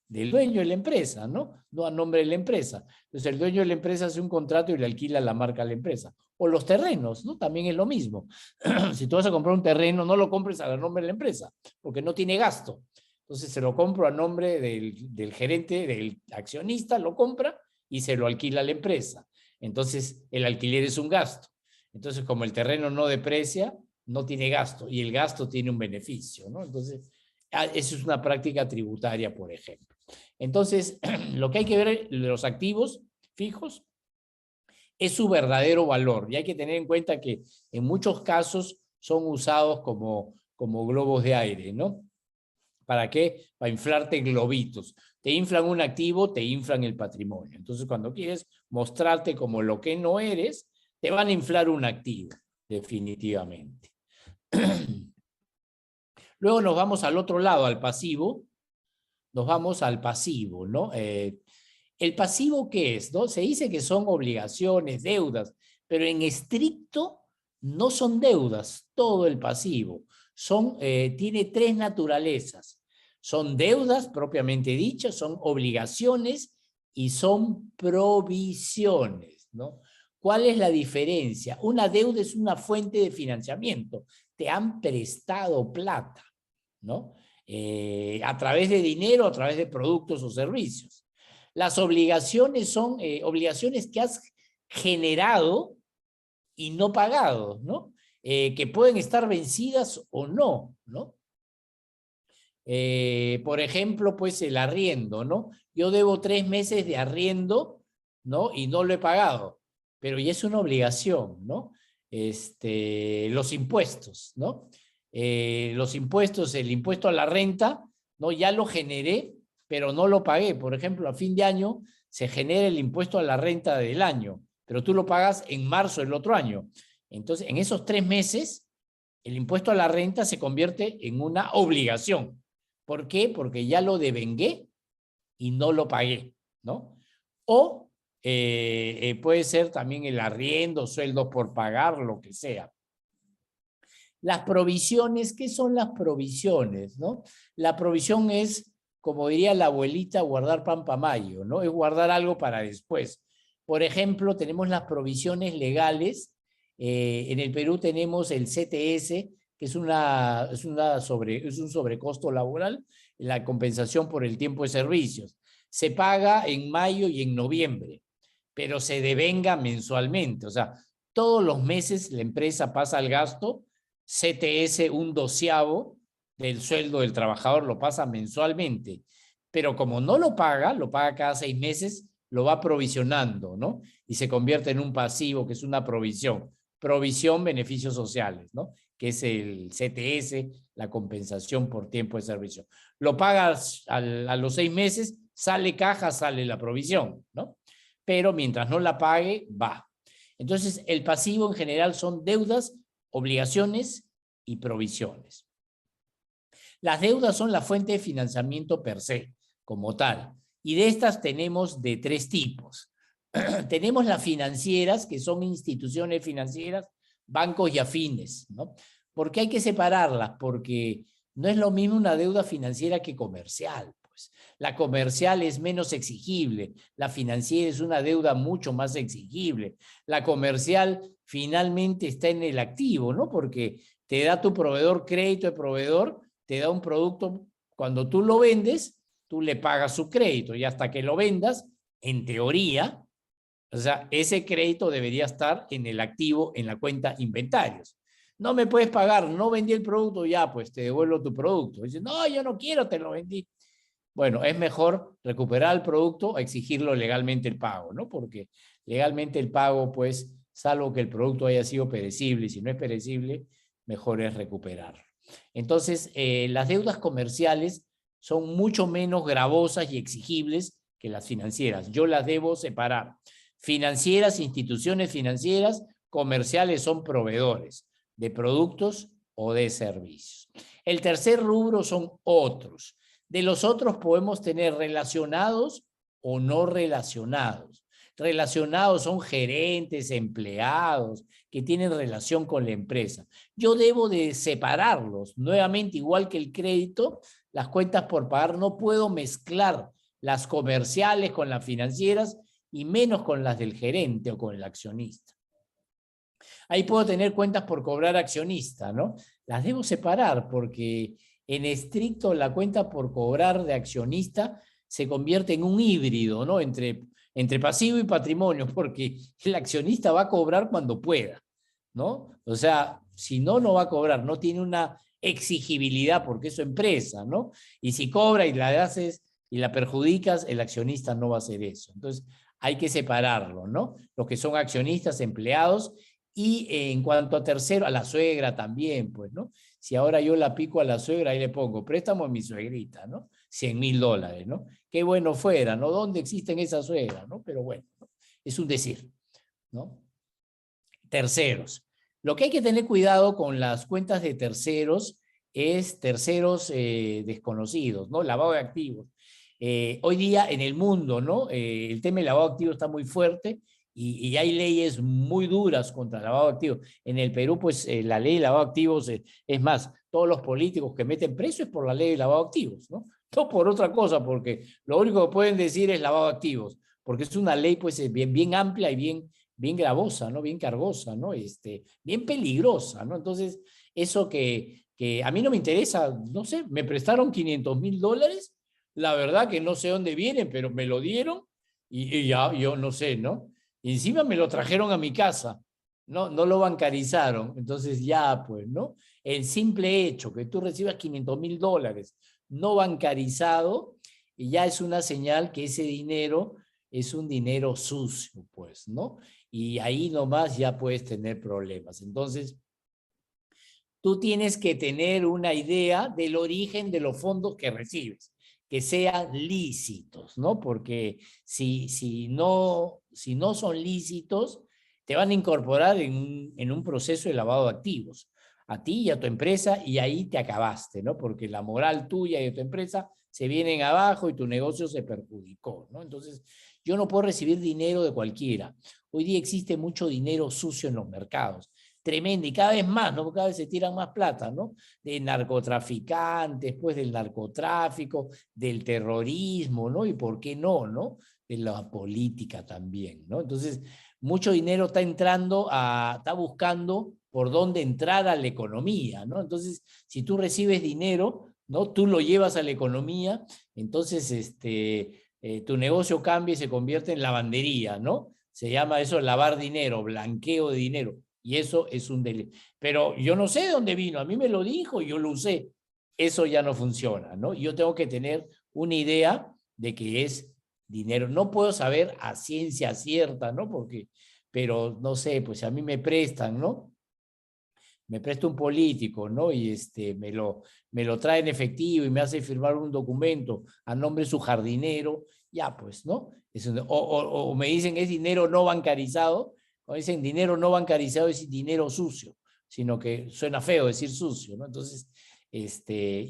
dueño de la empresa, ¿no? No a nombre de la empresa. Entonces el dueño de la empresa hace un contrato y le alquila la marca a la empresa. O los terrenos, ¿no? También es lo mismo. Si tú vas a comprar un terreno, no lo compres a nombre de la empresa, porque no tiene gasto. Entonces se lo compro a nombre del gerente, del accionista, lo compra y se lo alquila a la empresa. Entonces el alquiler es un gasto. Entonces como el terreno no deprecia, no tiene gasto y el gasto tiene un beneficio, ¿no? Entonces eso es una práctica tributaria, por ejemplo. Entonces, lo que hay que ver de los activos fijos es su verdadero valor. Y hay que tener en cuenta que en muchos casos son usados como globos de aire, ¿no? ¿Para qué? Para inflarte globitos. Te inflan un activo, te inflan el patrimonio. Entonces, cuando quieres mostrarte como lo que no eres, te van a inflar un activo, definitivamente. Luego nos vamos al otro lado, al pasivo, nos vamos al pasivo, ¿no? ¿El pasivo qué es? ¿No? Se dice que son obligaciones, deudas, pero en estricto no son deudas, todo el pasivo. Tiene tres naturalezas. Son deudas propiamente dichas, son obligaciones y son provisiones, ¿no? ¿Cuál es la diferencia? Una deuda es una fuente de financiamiento. Te han prestado plata, ¿no? A través de dinero, a través de productos o servicios. Las obligaciones son obligaciones que has generado y no pagado, ¿no? Que pueden estar vencidas o no, ¿no? Por ejemplo, pues el arriendo, ¿no? Yo debo 3 meses de arriendo, ¿no? Y no lo he pagado, pero ya es una obligación, ¿no? Los impuestos, ¿no? Los impuestos, el impuesto a la renta, ¿no? Ya lo generé, pero no lo pagué. Por ejemplo, a fin de año se genera el impuesto a la renta del año, pero tú lo pagas en marzo del otro año. Entonces, en esos 3 meses, el impuesto a la renta se convierte en una obligación. ¿Por qué? Porque ya lo devengué y no lo pagué, ¿no? O puede ser también el arriendo, sueldos por pagar, lo que sea. Las provisiones, ¿qué son las provisiones, no? La provisión es, como diría la abuelita, guardar pan para mayo, ¿no? Es guardar algo para después. Por ejemplo, tenemos las provisiones legales. En el Perú tenemos el CTS, que es un sobrecosto laboral, la compensación por el tiempo de servicios. Se paga en mayo y en noviembre, pero se devenga mensualmente. O sea, todos los meses la empresa pasa al gasto CTS 1/12 del sueldo del trabajador, lo pasa mensualmente. Pero como no lo paga cada 6 meses, lo va provisionando, ¿no? Y se convierte en un pasivo, que es una provisión. Provisión, beneficios sociales, ¿no? Que es el CTS, la compensación por tiempo de servicio. Lo pagas a los 6 meses, sale caja, sale la provisión, ¿no? Pero mientras no la pague, va. Entonces, el pasivo en general son deudas, obligaciones y provisiones. Las deudas son la fuente de financiamiento per se, como tal. Y de estas tenemos de 3 tipos. Tenemos las financieras, que son instituciones financieras, bancos y afines, ¿no? ¿Por qué hay que separarlas? Porque no es lo mismo una deuda financiera que comercial. Pues. La comercial es menos exigible, la financiera es una deuda mucho más exigible. La comercial finalmente está en el activo, ¿no? Porque te da tu proveedor crédito de proveedor, te da un producto, cuando tú lo vendes, tú le pagas su crédito y hasta que lo vendas, en teoría, o sea, ese crédito debería estar en el activo, en la cuenta inventarios. No me puedes pagar, no vendí el producto, ya, pues te devuelvo tu producto. Dice, no, yo no quiero, te lo vendí. Bueno, es mejor recuperar el producto a exigirlo legalmente el pago, ¿no? Porque legalmente el pago, pues, salvo que el producto haya sido perecible, y si no es perecible, mejor es recuperarlo. Entonces, las deudas comerciales son mucho menos gravosas y exigibles que las financieras. Yo las debo separar. Financieras, instituciones financieras, comerciales son proveedores de productos o de servicios. El tercer rubro son otros. De los otros podemos tener relacionados o no relacionados. Relacionados son gerentes, empleados que tienen relación con la empresa. Yo debo de separarlos. Nuevamente, igual que el crédito, las cuentas por pagar, no puedo mezclar las comerciales con las financieras y menos con las del gerente o con el accionista. Ahí puedo tener cuentas por cobrar accionista, ¿no? Las debo separar porque en estricto la cuenta por cobrar de accionista se convierte en un híbrido, ¿no? Entre pasivo y patrimonio, porque el accionista va a cobrar cuando pueda, ¿no? O sea, si no, no va a cobrar, no tiene una exigibilidad porque es su empresa, ¿no? Y si cobra y la haces y la perjudicas, el accionista no va a hacer eso. Entonces, hay que separarlo, ¿no? Los que son accionistas, empleados, y en cuanto a tercero, a la suegra también, pues, ¿no? Si ahora yo la pico a la suegra, ahí le pongo préstamo a mi suegrita, ¿no? $100,000, ¿no? Qué bueno fuera, ¿no? ¿Dónde existen esas suegras, no? Pero bueno, ¿no? Es un decir, ¿no? Terceros. Lo que hay que tener cuidado con las cuentas de terceros es terceros desconocidos, ¿no? Lavado de activos. Hoy día en el mundo, ¿no? El tema del lavado de activos está muy fuerte y hay leyes muy duras contra el lavado de activos. En el Perú, pues la ley de lavado de activos, es más, todos los políticos que meten preso es por la ley de lavado de activos, ¿no? No por otra cosa, porque lo único que pueden decir es lavado de activos, porque es una ley pues bien, bien amplia y bien gravosa, ¿no? Bien cargosa, ¿no? Bien peligrosa, ¿no? Entonces, eso que a mí no me interesa, no sé, me prestaron $500,000, la verdad que no sé dónde vienen, pero me lo dieron y ya, yo no sé, ¿no? Y encima me lo trajeron a mi casa, no lo bancarizaron, entonces ya, pues, ¿no? El simple hecho que tú recibas $500,000 no bancarizado, y ya es una señal que ese dinero es un dinero sucio, pues, ¿no? Y ahí nomás ya puedes tener problemas. Entonces, tú tienes que tener una idea del origen de los fondos que recibes, que sean lícitos, ¿no? Porque si no son lícitos, te van a incorporar en un proceso de lavado de activos, a ti y a tu empresa, y ahí te acabaste, ¿no? Porque la moral tuya y de tu empresa se vienen abajo y tu negocio se perjudicó, ¿no? Entonces, yo no puedo recibir dinero de cualquiera. Hoy día existe mucho dinero sucio en los mercados, tremenda, y cada vez más, ¿no? Cada vez se tiran más plata, ¿no? De narcotraficantes, pues del narcotráfico, del terrorismo, ¿no? Y por qué no, ¿no? De la política también, ¿no? Entonces, mucho dinero está entrando está buscando por dónde entrar a la economía, ¿no? Entonces, si tú recibes dinero, ¿no? Tú lo llevas a la economía, entonces, tu negocio cambia y se convierte en lavandería, ¿no? Se llama eso lavar dinero, blanqueo de dinero. Y eso es un delito. Pero yo no sé de dónde vino, a mí me lo dijo y yo lo usé. Eso ya no funciona, ¿no? Yo tengo que tener una idea de que es dinero. No puedo saber a ciencia cierta, ¿no? Porque, pero no sé, pues a mí me prestan, ¿no? Me presta un político, ¿no? Y me lo trae en efectivo y me hace firmar un documento a nombre de su jardinero, ya pues, ¿no? O me dicen es dinero no bancarizado, o dicen dinero no bancarizado es dinero sucio, sino que suena feo decir sucio, ¿no? Entonces,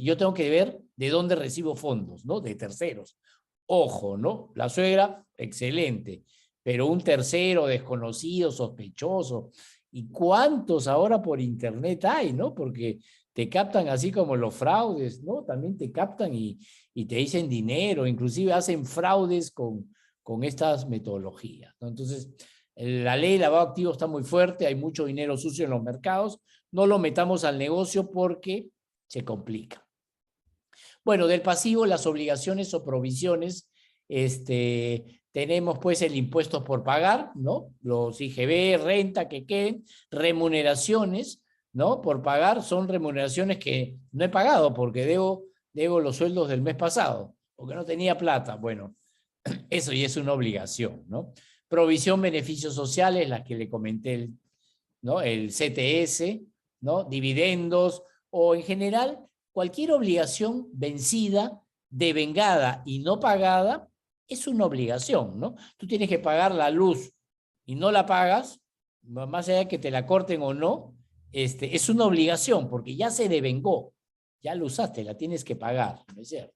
yo tengo que ver de dónde recibo fondos, ¿no? De terceros. Ojo, ¿no? La suegra, excelente, pero un tercero desconocido, sospechoso, ¿y cuántos ahora por internet hay, no? Porque te captan así como los fraudes, ¿no? También te captan y te dicen dinero, inclusive hacen fraudes con estas metodologías, ¿no? Entonces, la ley de lavado de activos está muy fuerte, hay mucho dinero sucio en los mercados, no lo metamos al negocio porque se complica. Bueno, del pasivo, las obligaciones o provisiones, tenemos pues el impuesto por pagar, ¿no? Los IGB, renta que queden, remuneraciones, ¿no? Por pagar son remuneraciones que no he pagado porque debo los sueldos del mes pasado, porque no tenía plata. Bueno, eso ya es una obligación, ¿no? Provisión, beneficios sociales, las que le comenté, ¿no? El CTS, ¿no? Dividendos o en general cualquier obligación vencida, devengada y no pagada es una obligación, ¿no? Tú tienes que pagar la luz y no la pagas, más allá de que te la corten o no, es una obligación porque ya se devengó, ya lo usaste, la tienes que pagar, ¿no es cierto?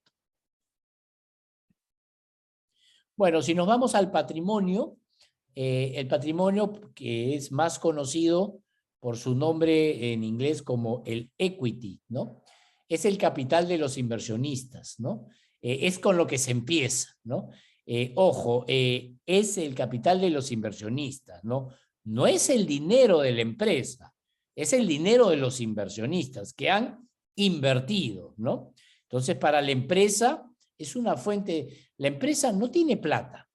Bueno, si nos vamos al patrimonio, el patrimonio que es más conocido por su nombre en inglés como el equity, ¿no? Es el capital de los inversionistas, ¿no? Es con lo que se empieza, ¿no? Ojo, es el capital de los inversionistas, ¿no? No es el dinero de la empresa, es el dinero de los inversionistas que han invertido, ¿no? Entonces, para la empresa es una fuente, la empresa no tiene plata.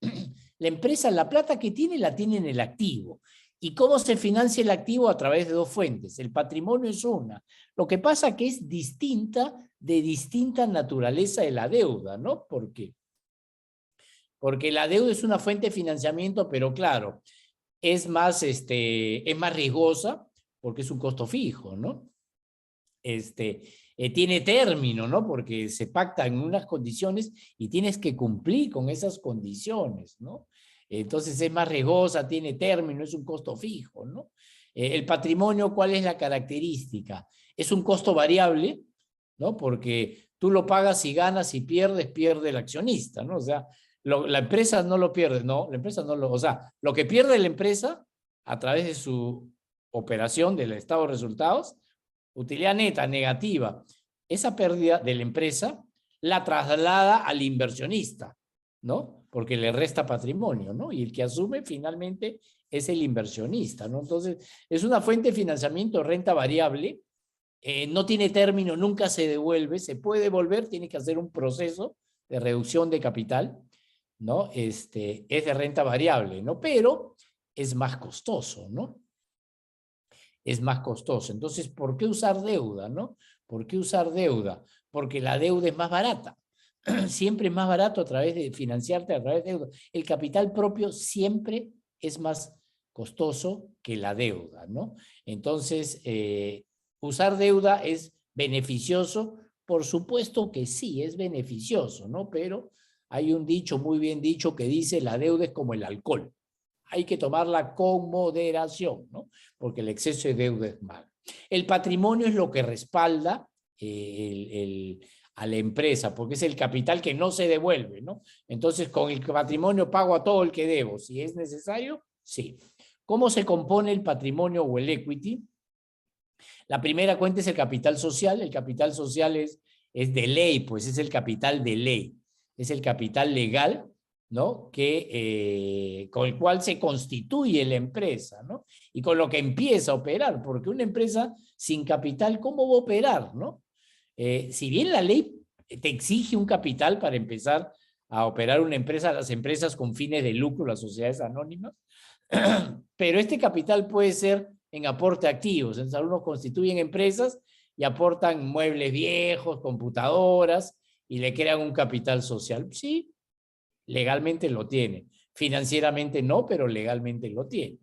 La empresa, la plata que tiene, la tiene en el activo. ¿Y cómo se financia el activo? A través de dos fuentes. El patrimonio es una. Lo que pasa que es distinta, de distinta naturaleza de la deuda, ¿no? ¿Por qué? Porque la deuda es una fuente de financiamiento, pero claro, es más riesgosa porque es un costo fijo, ¿no? Tiene término, ¿no? Porque se pacta en unas condiciones y tienes que cumplir con esas condiciones, ¿no? Entonces es más riesgosa, tiene término, es un costo fijo, ¿no? El patrimonio, ¿cuál es la característica? Es un costo variable, ¿no? Porque tú lo pagas si ganas, si pierdes, pierde el accionista, ¿no? O sea, la empresa no lo pierde, no, la empresa no lo, o sea, lo que pierde la empresa a través de su operación del estado de resultados, utilidad neta negativa, esa pérdida de la empresa la traslada al inversionista, ¿no? Porque le resta patrimonio, ¿no? Y el que asume finalmente es el inversionista, ¿no? Entonces, es una fuente de financiamiento, renta variable, no tiene término, nunca se devuelve, se puede devolver, tiene que hacer un proceso de reducción de capital, ¿no? Es de renta variable, ¿no? Pero es más costoso, ¿no? Es más costoso. Entonces, ¿por qué usar deuda, no? ¿Por qué usar deuda? Porque la deuda es más barata. Siempre es más barato a través de financiarte a través de deuda. El capital propio siempre es más costoso que la deuda, ¿no? Entonces, usar deuda es beneficioso. Por supuesto que sí, es beneficioso, ¿no? Pero hay un dicho muy bien dicho que dice la deuda es como el alcohol. Hay que tomarla con moderación, ¿no? Porque el exceso de deuda es malo. El patrimonio es lo que respalda a la empresa, porque es el capital que no se devuelve, ¿no? Entonces, con el patrimonio pago a todo el que debo, si es necesario, sí. ¿Cómo se compone el patrimonio o el equity? La primera cuenta es el capital social. El capital social es de ley, pues es el capital de ley. Es el capital legal, ¿no? Con el cual se constituye la empresa, ¿no? Y con lo que empieza a operar, porque una empresa sin capital, ¿cómo va a operar, no? Si bien la ley te exige un capital para empezar a operar una empresa, las empresas con fines de lucro, las sociedades anónimas, pero este capital puede ser en aporte a activos. Entonces, algunos constituyen empresas y aportan muebles viejos, computadoras, y le crean un capital social. Sí, legalmente lo tiene. Financieramente no, pero legalmente lo tiene.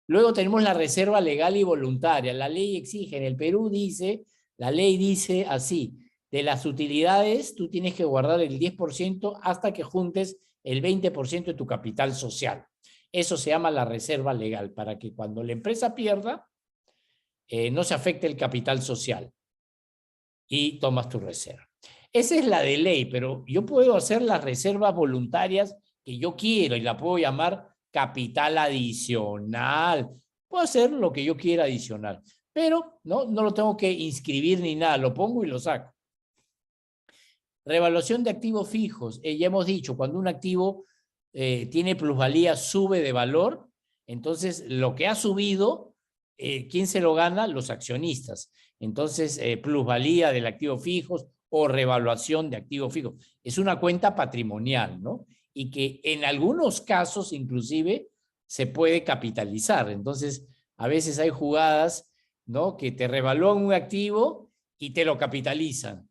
Luego tenemos la reserva legal y voluntaria. La ley exige, en el Perú dice, la ley dice así, de las utilidades tú tienes que guardar el 10% hasta que juntes el 20% de tu capital social. Eso se llama la reserva legal, para que cuando la empresa pierda, no se afecte el capital social y tomas tu reserva. Esa es la de ley, pero yo puedo hacer las reservas voluntarias que yo quiero y la puedo llamar capital adicional. Puedo hacer lo que yo quiera adicional, pero no lo tengo que inscribir ni nada, lo pongo y lo saco. Revaluación de activos fijos. Ya hemos dicho, cuando un activo tiene plusvalía, sube de valor, entonces lo que ha subido, ¿quién se lo gana? Los accionistas. Entonces, plusvalía del activo fijos o revaluación de activos fijos. Es una cuenta patrimonial, ¿no? Y que en algunos casos inclusive se puede capitalizar. Entonces, a veces hay jugadas, ¿no? Que te revalúan un activo y te lo capitalizan.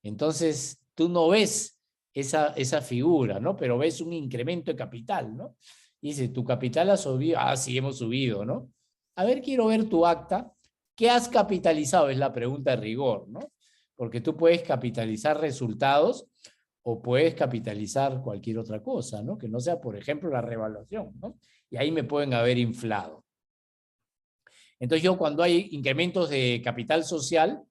Entonces, tú no ves esa figura, ¿no? Pero ves un incremento de capital, ¿no? Y dice, ¿tu capital ha subido? Ah, sí, hemos subido, ¿no? A ver, quiero ver tu acta. ¿Qué has capitalizado? Es la pregunta de rigor, ¿no? Porque tú puedes capitalizar resultados o puedes capitalizar cualquier otra cosa, ¿no? Que no sea, por ejemplo, la revaluación, ¿no? Y ahí me pueden haber inflado. Entonces yo cuando hay incrementos de capital social,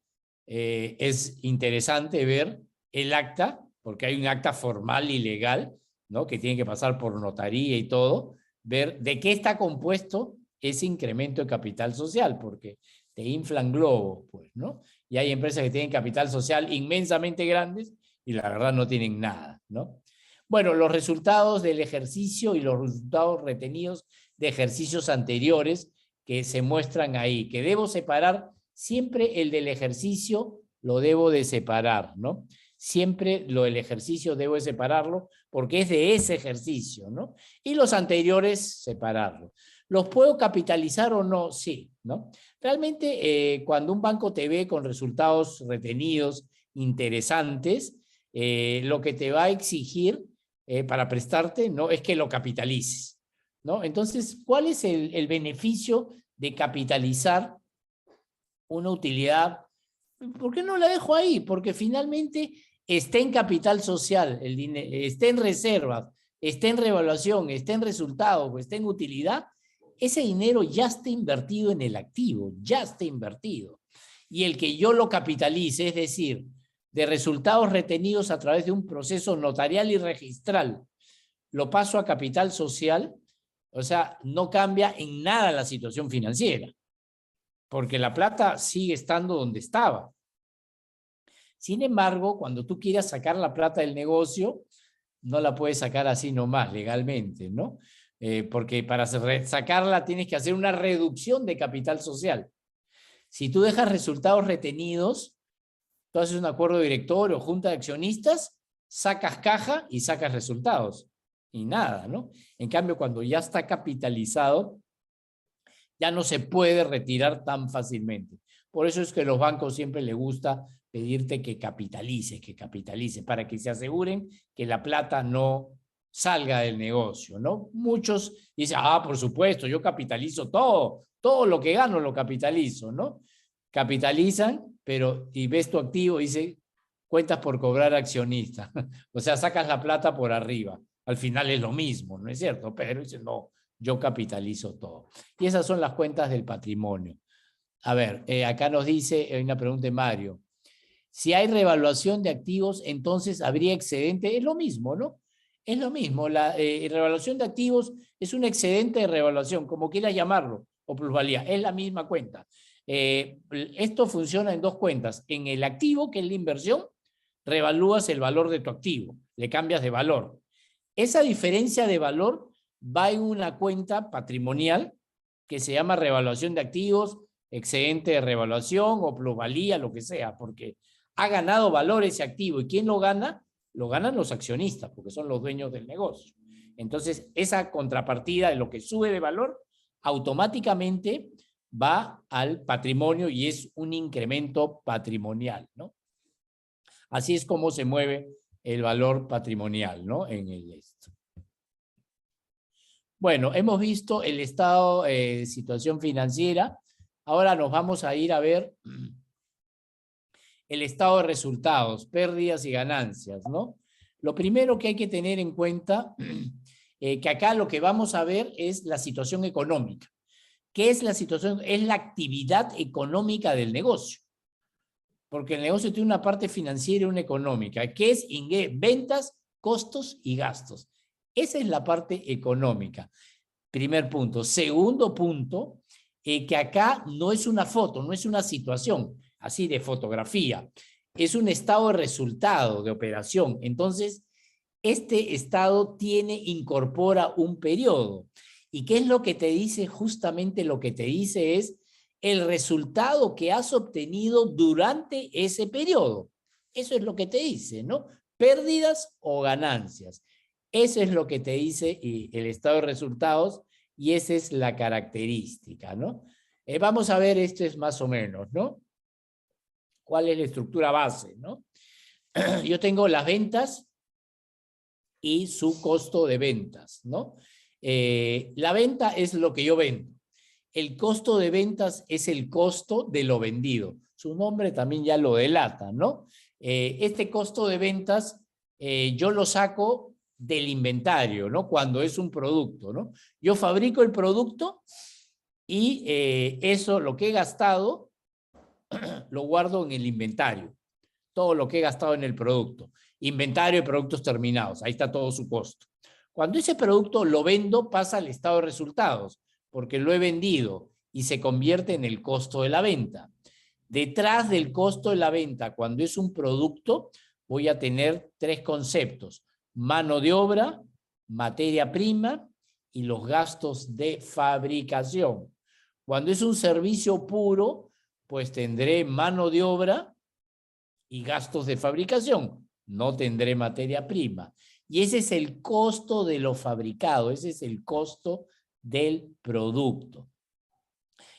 es interesante ver el acta, porque hay un acta formal y legal, ¿no? Que tiene que pasar por notaría y todo, ver de qué está compuesto ese incremento de capital social, porque te inflan globos, pues, ¿no? Y hay empresas que tienen capital social inmensamente grandes y la verdad no tienen nada, ¿no? Bueno, los resultados del ejercicio y los resultados retenidos de ejercicios anteriores que se muestran ahí, que debo separar siempre el del ejercicio, lo debo de separar, ¿no? Siempre lo del ejercicio debo de separarlo porque es de ese ejercicio, ¿no? Y los anteriores, separarlo. ¿Los puedo capitalizar o no? Sí, ¿no? Realmente, cuando un banco te ve con resultados retenidos interesantes, lo que te va a exigir para prestarte, ¿no? Es que lo capitalices, ¿no? Entonces, ¿cuál es el beneficio de capitalizar una utilidad? ¿Por qué no la dejo ahí? Porque finalmente está en capital social, el dinero, está en reservas, está en revaluación, está en resultados, está en utilidad. Ese dinero ya está invertido en el activo, ya está invertido. y el que yo lo capitalice, es decir, de resultados retenidos a través de un proceso notarial y registral, lo paso a capital social, o sea, no cambia en nada la situación financiera, porque la plata sigue estando donde estaba. Sin embargo, cuando tú quieras sacar la plata del negocio, no la puedes sacar así nomás legalmente, ¿no? Porque para sacarla tienes que hacer una reducción de capital social. Si tú dejas resultados retenidos, tú haces un acuerdo de directorio o junta de accionistas, sacas caja y sacas resultados. Y nada, ¿no? En cambio, cuando ya está capitalizado, ya no se puede retirar tan fácilmente. Por eso es que a los bancos siempre les gusta pedirte que capitalices, para que se aseguren que la plata no salga del negocio, ¿no? Muchos dicen, por supuesto, yo capitalizo todo lo que gano lo capitalizo, ¿no? Capitalizan, pero y ves tu activo, dice, cuentas por cobrar accionista. O sea, sacas la plata por arriba. Al final es lo mismo, ¿no es cierto? Pero dicen, no, yo capitalizo todo. Y esas son las cuentas del patrimonio. A ver, acá nos dice, hay una pregunta de Mario. Si hay revaluación de activos, entonces habría excedente. Es lo mismo, ¿no? Es lo mismo. La revaluación de activos es un excedente de revaluación, como quieras llamarlo, o plusvalía. Es la misma cuenta. Esto funciona en dos cuentas. En el activo, que es la inversión, revalúas el valor de tu activo, le cambias de valor. Esa diferencia de valor va en una cuenta patrimonial que se llama revaluación de activos, excedente de revaluación o plusvalía, lo que sea, porque ha ganado valor ese activo. ¿Y quién lo gana? Lo ganan los accionistas, porque son los dueños del negocio. Entonces, esa contrapartida de lo que sube de valor, automáticamente va al patrimonio y es un incremento patrimonial, ¿no? Así es como se mueve el valor patrimonial, ¿no? En el esto. Bueno, hemos visto el estado de situación financiera. Ahora nos vamos a ir a ver el estado de resultados, pérdidas y ganancias, ¿no? Lo primero que hay que tener en cuenta, que acá lo que vamos a ver es la situación económica. ¿Qué es la situación? Es la actividad económica del negocio. Porque el negocio tiene una parte financiera y una económica, que es ventas, costos y gastos. Esa es la parte económica. Primer punto. Segundo punto, que acá no es una foto, no es una situación así de fotografía. Es un estado de resultado, de operación. Entonces, este estado incorpora un periodo. ¿Y qué es lo que te dice? Justamente lo que te dice es el resultado que has obtenido durante ese periodo. Eso es lo que te dice, ¿no? Pérdidas o ganancias. Eso es lo que te dice el estado de resultados y esa es la característica, ¿no? Vamos a ver, esto es más o menos, ¿no? ¿Cuál es la estructura base, no? Yo tengo las ventas y su costo de ventas, ¿no? La venta es lo que yo vendo. El costo de ventas es el costo de lo vendido. Su nombre también ya lo delata, ¿no? Este costo de ventas yo lo saco del inventario, ¿no? Cuando es un producto, ¿no? Yo fabrico el producto y eso, lo que he gastado, lo guardo en el inventario. Todo lo que he gastado en el producto. Inventario de productos terminados. Ahí está todo su costo. Cuando ese producto lo vendo, pasa al estado de resultados, porque lo he vendido y se convierte en el costo de la venta. Detrás del costo de la venta, cuando es un producto, voy a tener tres conceptos: mano de obra, materia prima y los gastos de fabricación. Cuando es un servicio puro, pues tendré mano de obra y gastos de fabricación. No tendré materia prima. Y ese es el costo de lo fabricado, ese es el costo del producto.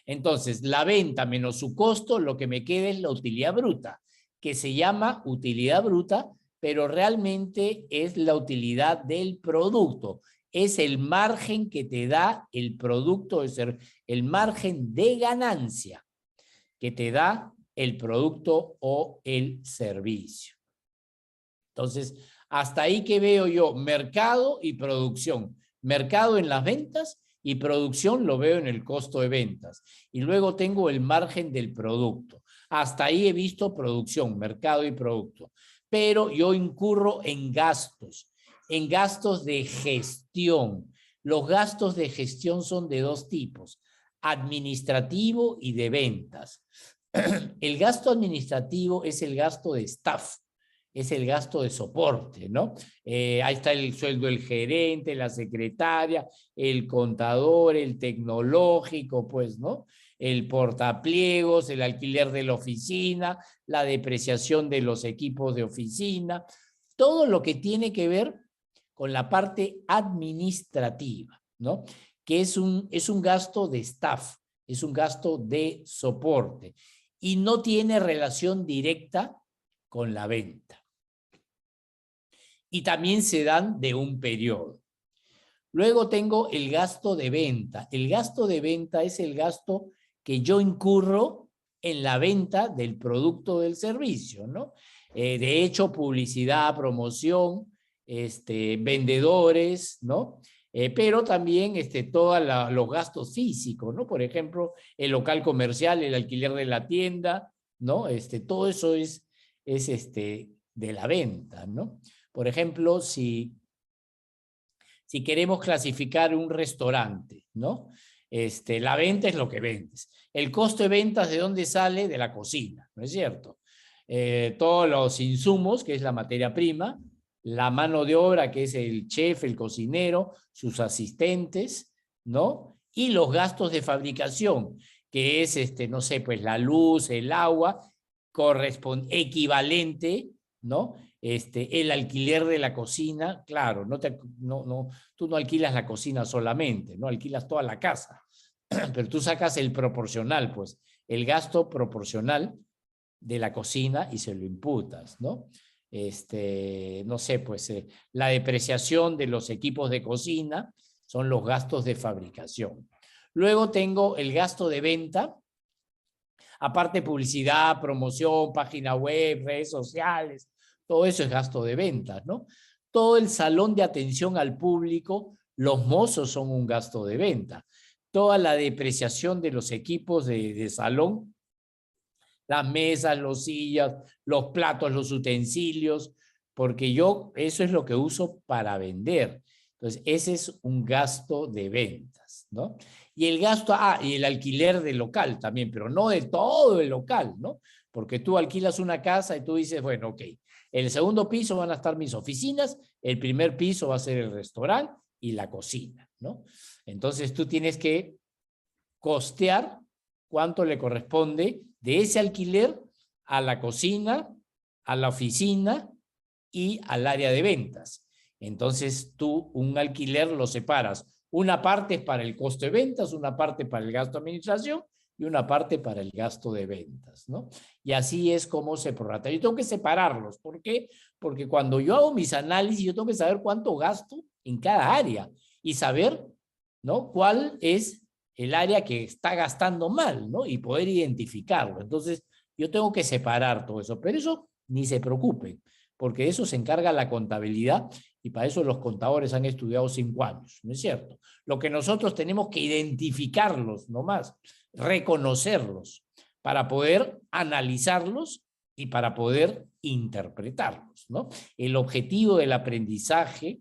Entonces, la venta menos su costo, lo que me queda es la utilidad bruta, que se llama utilidad bruta, pero realmente es la utilidad del producto. Es el margen que te da el producto, es el margen de ganancia que te da el producto o el servicio. Entonces, hasta ahí que veo yo mercado y producción. Mercado en las ventas y producción lo veo en el costo de ventas. Y luego tengo el margen del producto. Hasta ahí he visto producción, mercado y producto. Pero yo incurro en gastos de gestión. Los gastos de gestión son de dos tipos, administrativo y de ventas. El gasto administrativo es el gasto de staff, es el gasto de soporte, ¿no? Ahí está el sueldo del gerente, la secretaria, el contador, el tecnológico, pues, ¿no? El portapliegos, el alquiler de la oficina, la depreciación de los equipos de oficina, todo lo que tiene que ver con la parte administrativa, ¿no? Que es un gasto de staff, es un gasto de soporte y no tiene relación directa con la venta. Y también se dan de un periodo. Luego tengo el gasto de venta. El gasto de venta es el gasto que yo incurro en la venta del producto o del servicio, ¿no? De hecho, publicidad, promoción, vendedores, ¿no? Pero también todos los gastos físicos, ¿no? Por ejemplo, el local comercial, el alquiler de la tienda, ¿no? Todo eso es de la venta, ¿no? Por ejemplo, si queremos clasificar un restaurante, ¿no? La venta es lo que vendes. El costo de ventas, ¿de dónde sale? De la cocina, ¿no es cierto? Todos los insumos, que es la materia prima, la mano de obra, que es el chef, el cocinero, sus asistentes, ¿no? Y los gastos de fabricación, que es, no sé, pues la luz, el agua, equivalente, ¿no? El alquiler de la cocina, claro, tú no alquilas la cocina solamente, no alquilas toda la casa, pero tú sacas el proporcional, pues, el gasto proporcional de la cocina y se lo imputas, ¿no? No sé, pues, la depreciación de los equipos de cocina son los gastos de fabricación. Luego tengo el gasto de venta, aparte publicidad, promoción, página web, redes sociales, todo eso es gasto de ventas, ¿no? Todo el salón de atención al público, los mozos son un gasto de venta. Toda la depreciación de los equipos de salón, las mesas, los sillas, los platos, los utensilios, porque yo eso es lo que uso para vender. Entonces, ese es un gasto de ventas, ¿no? Y el gasto, y el alquiler del local también, pero no de todo el local, ¿no? Porque tú alquilas una casa y tú dices, bueno, ok, el segundo piso van a estar mis oficinas, el primer piso va a ser el restaurante y la cocina, ¿no? Entonces tú tienes que costear cuánto le corresponde de ese alquiler a la cocina, a la oficina y al área de ventas. Entonces tú un alquiler lo separas. Una parte es para el costo de ventas, una parte para el gasto de administración y una parte para el gasto de ventas, ¿no? Y así es como se prorrata. Yo tengo que separarlos. ¿Por qué? Porque cuando yo hago mis análisis, yo tengo que saber cuánto gasto en cada área y saber, ¿no?, cuál es el área que está gastando mal, ¿no? Y poder identificarlo. Entonces, yo tengo que separar todo eso. Pero eso ni se preocupen, porque de eso se encarga la contabilidad y para eso los contadores han estudiado 5 años, ¿no es cierto? Lo que nosotros tenemos que identificarlos nomás, reconocerlos, para poder analizarlos y para poder interpretarlos, ¿no? El objetivo del aprendizaje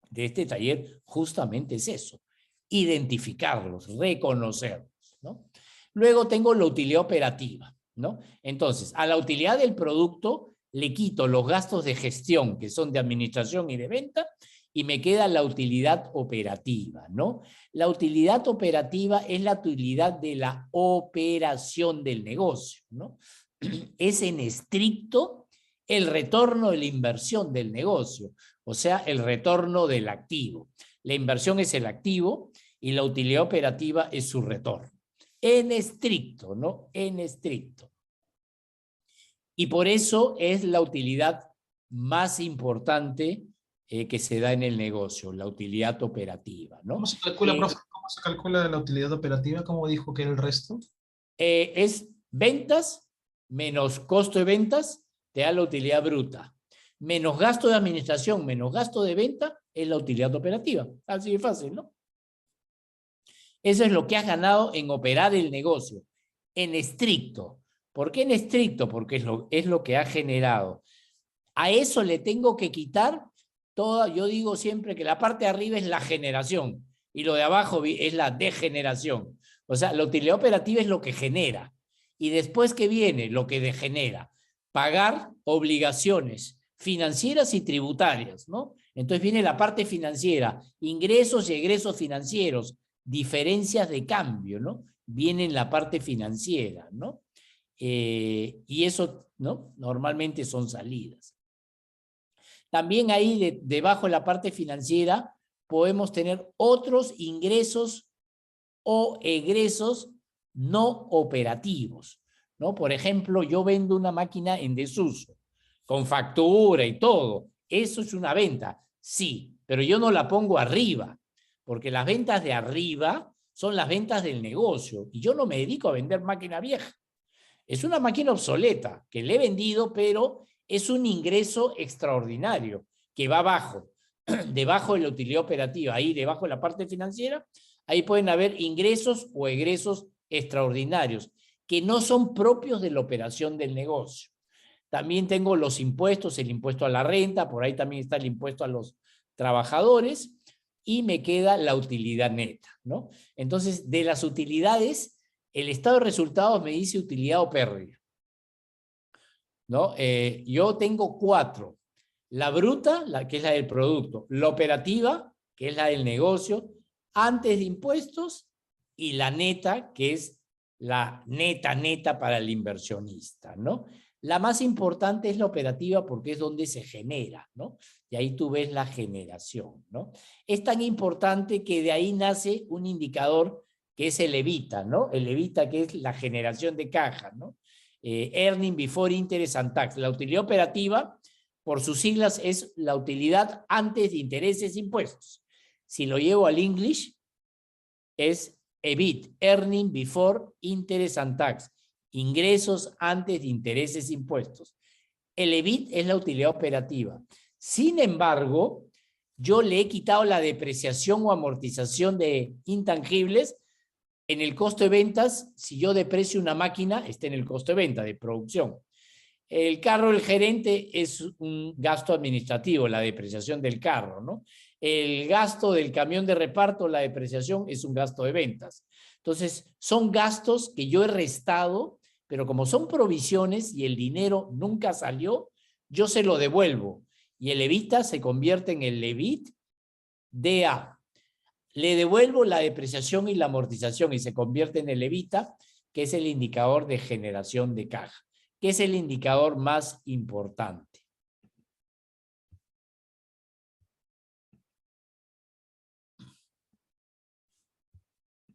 de este taller justamente es eso, identificarlos, reconocerlos, ¿no? Luego tengo la utilidad operativa, ¿no? Entonces, a la utilidad del producto le quito los gastos de gestión, que son de administración y de venta, y me queda la utilidad operativa, ¿no? La utilidad operativa es la utilidad de la operación del negocio, ¿no? Es en estricto el retorno de la inversión del negocio, o sea, el retorno del activo. La inversión es el activo y la utilidad operativa es su retorno. En estricto, ¿no? En estricto. Y por eso es la utilidad más importante que se da en el negocio, la utilidad operativa, ¿no? ¿Cómo se calcula, profe? ¿Cómo se calcula la utilidad operativa? ¿Cómo dijo que era el resto? Es ventas menos costo de ventas, te da la utilidad bruta. Menos gasto de administración, menos gasto de venta, es la utilidad operativa. Así de fácil, ¿no? Eso es lo que has ganado en operar el negocio, en estricto. ¿Por qué en estricto? Porque es lo que ha generado. A eso le tengo que quitar toda, yo digo siempre que la parte de arriba es la generación y lo de abajo es la degeneración. O sea, la utilidad operativa es lo que genera. Y después que viene lo que degenera, pagar obligaciones financieras y tributarias, ¿no? Entonces viene la parte financiera, ingresos y egresos financieros, diferencias de cambio, ¿no? Viene en la parte financiera, ¿no? Y eso, ¿no? Normalmente son salidas. También ahí debajo de la parte financiera podemos tener otros ingresos o egresos no operativos, ¿no? Por ejemplo, yo vendo una máquina en desuso, con factura y todo. Eso es una venta, sí, pero yo no la pongo arriba, porque las ventas de arriba son las ventas del negocio y yo no me dedico a vender máquina vieja. Es una máquina obsoleta que le he vendido, pero es un ingreso extraordinario que va abajo, debajo de la utilidad operativa, ahí debajo de la parte financiera, ahí pueden haber ingresos o egresos extraordinarios que no son propios de la operación del negocio. También tengo los impuestos, el impuesto a la renta, por ahí también está el impuesto a los trabajadores y me queda la utilidad neta, ¿no? Entonces, de las utilidades, el estado de resultados me dice utilidad o pérdida, ¿no? Yo tengo 4. La bruta, que es la del producto, la operativa, que es la del negocio, antes de impuestos, y la neta, que es la neta para el inversionista, ¿no? La más importante es la operativa porque es donde se genera, ¿no? Y ahí tú ves la generación, ¿no? Es tan importante que de ahí nace un indicador que es el EBITDA, ¿no? El EBITDA, que es la generación de caja, ¿no? Earning before interest and tax. La utilidad operativa, por sus siglas, es la utilidad antes de intereses e impuestos. Si lo llevo al English, es EBIT, Earning Before Interest and Tax, ingresos antes de intereses e impuestos. El EBIT es la utilidad operativa. Sin embargo, yo le he quitado la depreciación o amortización de intangibles en el costo de ventas. Si yo deprecio una máquina, está en el costo de venta, de producción. El carro del gerente es un gasto administrativo, la depreciación del carro, ¿no? El gasto del camión de reparto, la depreciación, es un gasto de ventas. Entonces, son gastos que yo he restado, pero como son provisiones y el dinero nunca salió, yo se lo devuelvo. Y el EBITDA se convierte en el EBITDA. Le devuelvo la depreciación y la amortización y se convierte en el EBITDA, que es el indicador de generación de caja, que es el indicador más importante.